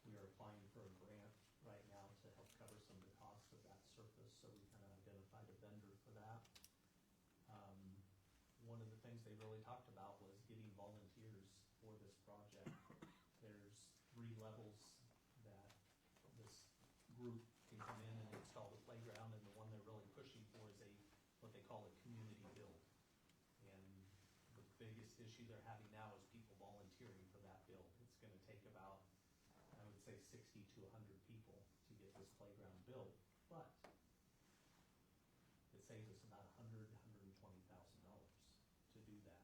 S9: We are applying for a grant right now to help cover some of the costs of that surface, so we kind of identified a vendor for that. One of the things they really talked about was getting volunteers for this project. There's 3 levels that this group can come in and install the playground, and the one they're really pushing for is what they call a community build. And the biggest issue they're having now is people volunteering for that build. It's gonna take about, I would say, 60 to 100 people to get this playground built, but it saves us about $120,000 to do that.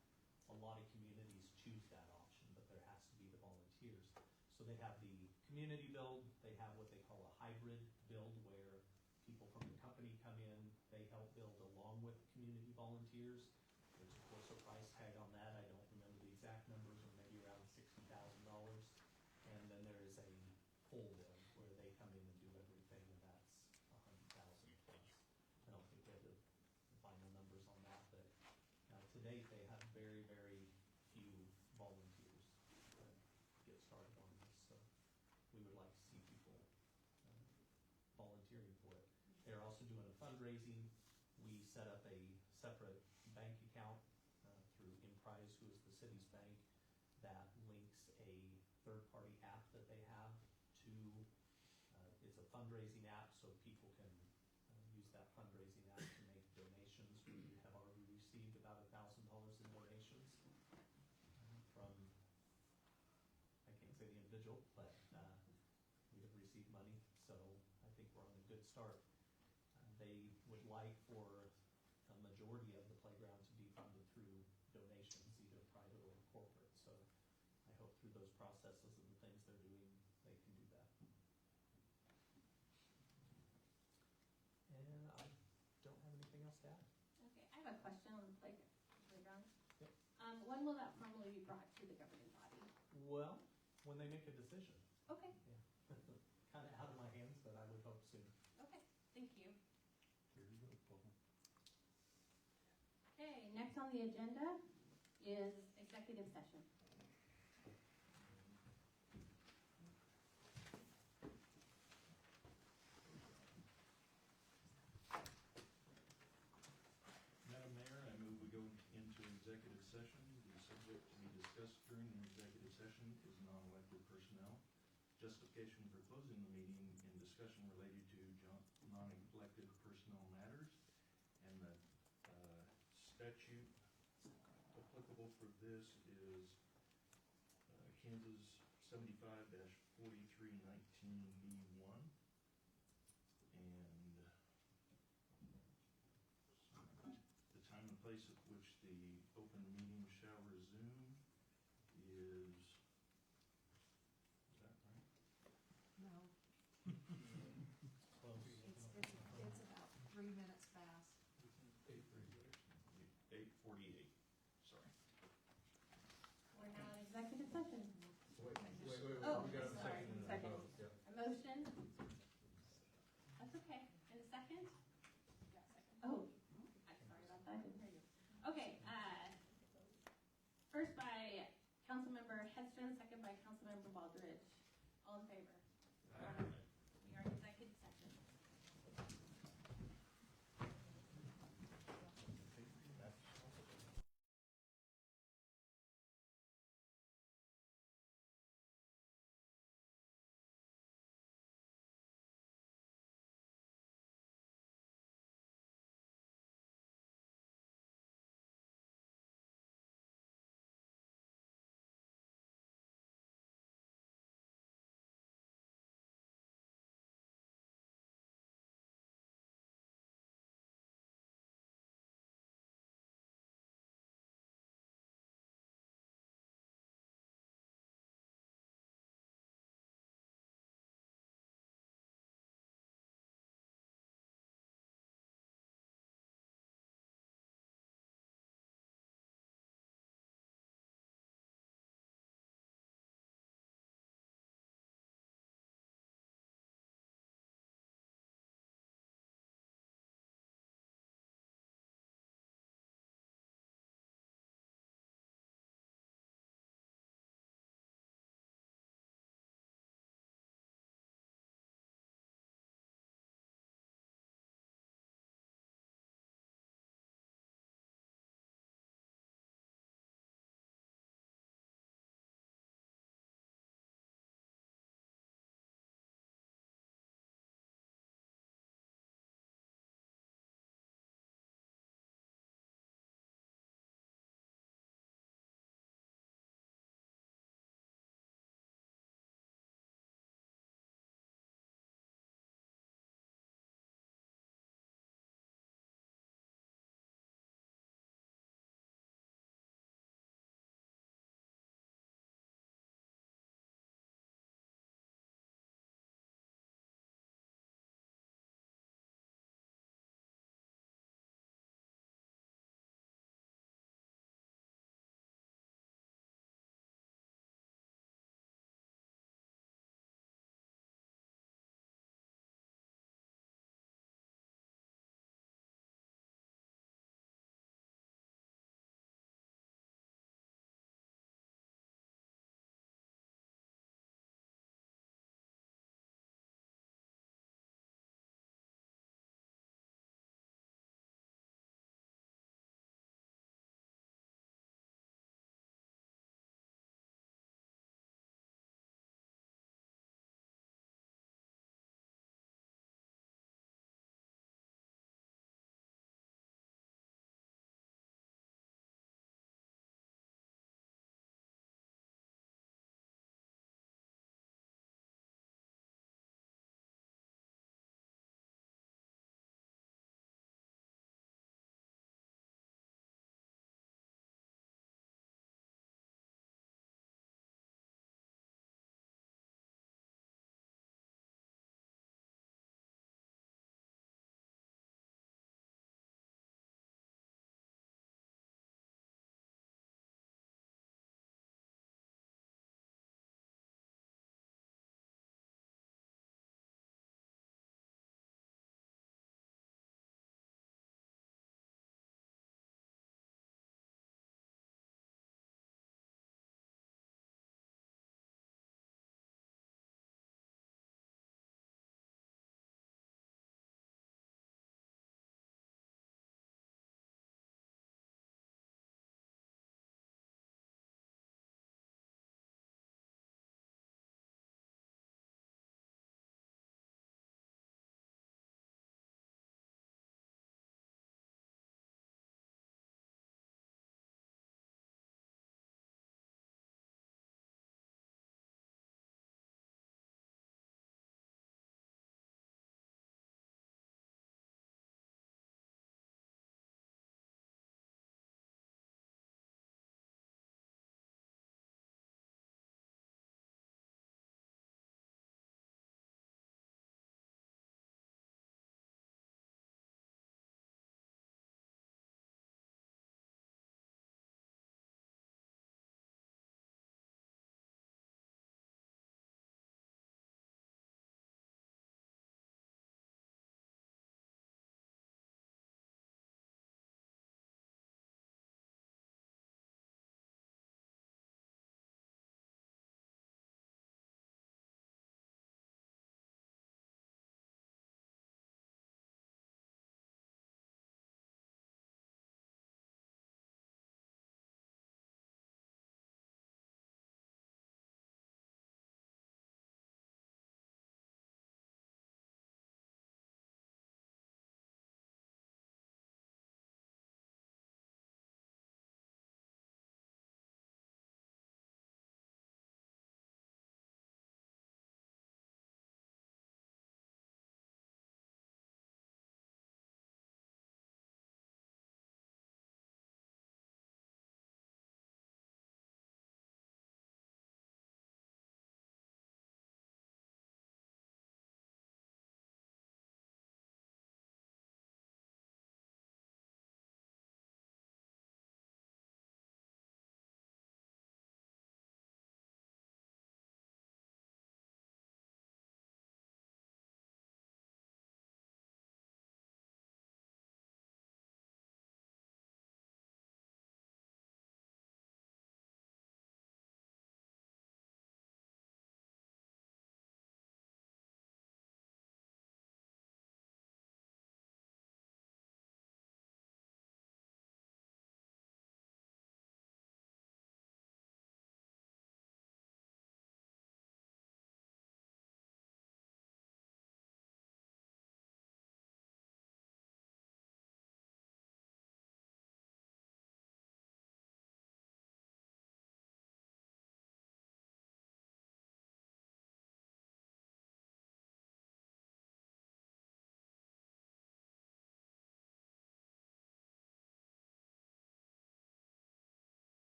S9: A lot of communities choose that option, but there has to be the volunteers. So they have the community build, they have what they call a hybrid build, where people from the company come in, they help build along with community volunteers. There's of course a price tag on that. I don't remember the exact numbers, or maybe around $60,000. And then there is a full build where they come in and do everything, and that's $100,000 plus. I don't think we have the final numbers on that, but to date they have very, very few volunteers that get started on this. So we would like to see people volunteering for it. They're also doing a fundraising. We set up a separate bank account through Emprise, who is the city's bank, that links a third-party app that they have to, it's a fundraising app, so people can use that fundraising app to make donations. We have already received about $1,000 in donations from, I can't say the individual, but we have received money, so I think we're on a good start. They would like for a majority of the playground to be funded through donations, either private or corporate. So I hope through those processes and the things they're doing, they can do that. And I don't have anything else to add.
S1: Okay, I have a question on the playground.
S9: Yep.
S1: When will that formally be brought to the governing body?
S9: Well, when they make a decision.
S1: Okay,
S9: Yeah. Kind of out of my hands, but I would hope soon.
S1: okay, thank you.
S3: Here you go, Paul.
S1: Okay, next on the agenda is executive session.
S5: Madam Mayor, I move we go into executive session. The subject to be discussed during the executive session is non-elected personnel, justification for closing the meeting, in discussion related to non-elected personnel matters, and the statute applicable for this is Kansas 75-4319B1, and the time and place at which the open meeting shall resume is that right?
S7: No,
S9: Close.
S7: it's about 3 minutes past.
S5: 8:48, sorry.
S1: We're now in executive session.
S13: Wait,
S1: Oh,
S13: we got a
S1: sorry,
S13: second and a
S1: second.
S13: vote, yep.
S1: A motion? That's okay. And a second? Oh, I'm sorry about that, I didn't hear you. Okay, first by Councilmember Hedstrom, second by Councilmember Baldridge. All in favor? We are in executive session.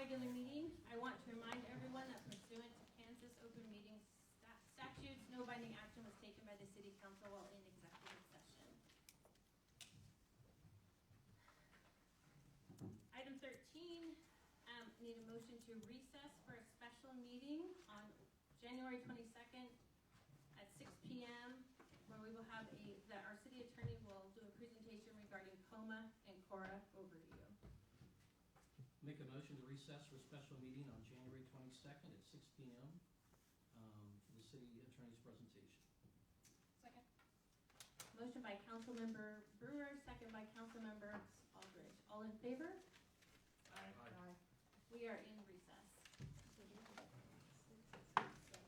S1: regular meeting. I want to remind everyone that pursuant to Kansas open meeting statutes, no binding action was taken by the city council while in executive session. Item 13, need a motion to recess for a special meeting on January 22nd at 6 p.m. where we will have that our city attorney will do a presentation regarding COMA and CORA overview.
S6: Make a motion to recess for a special meeting on January 22nd at 6 p.m. For the city attorney's presentation.
S1: Second. Motion by Councilmember Brewer, second by Councilmember Aldridge. All in favor?
S13: Aye.
S1: We are in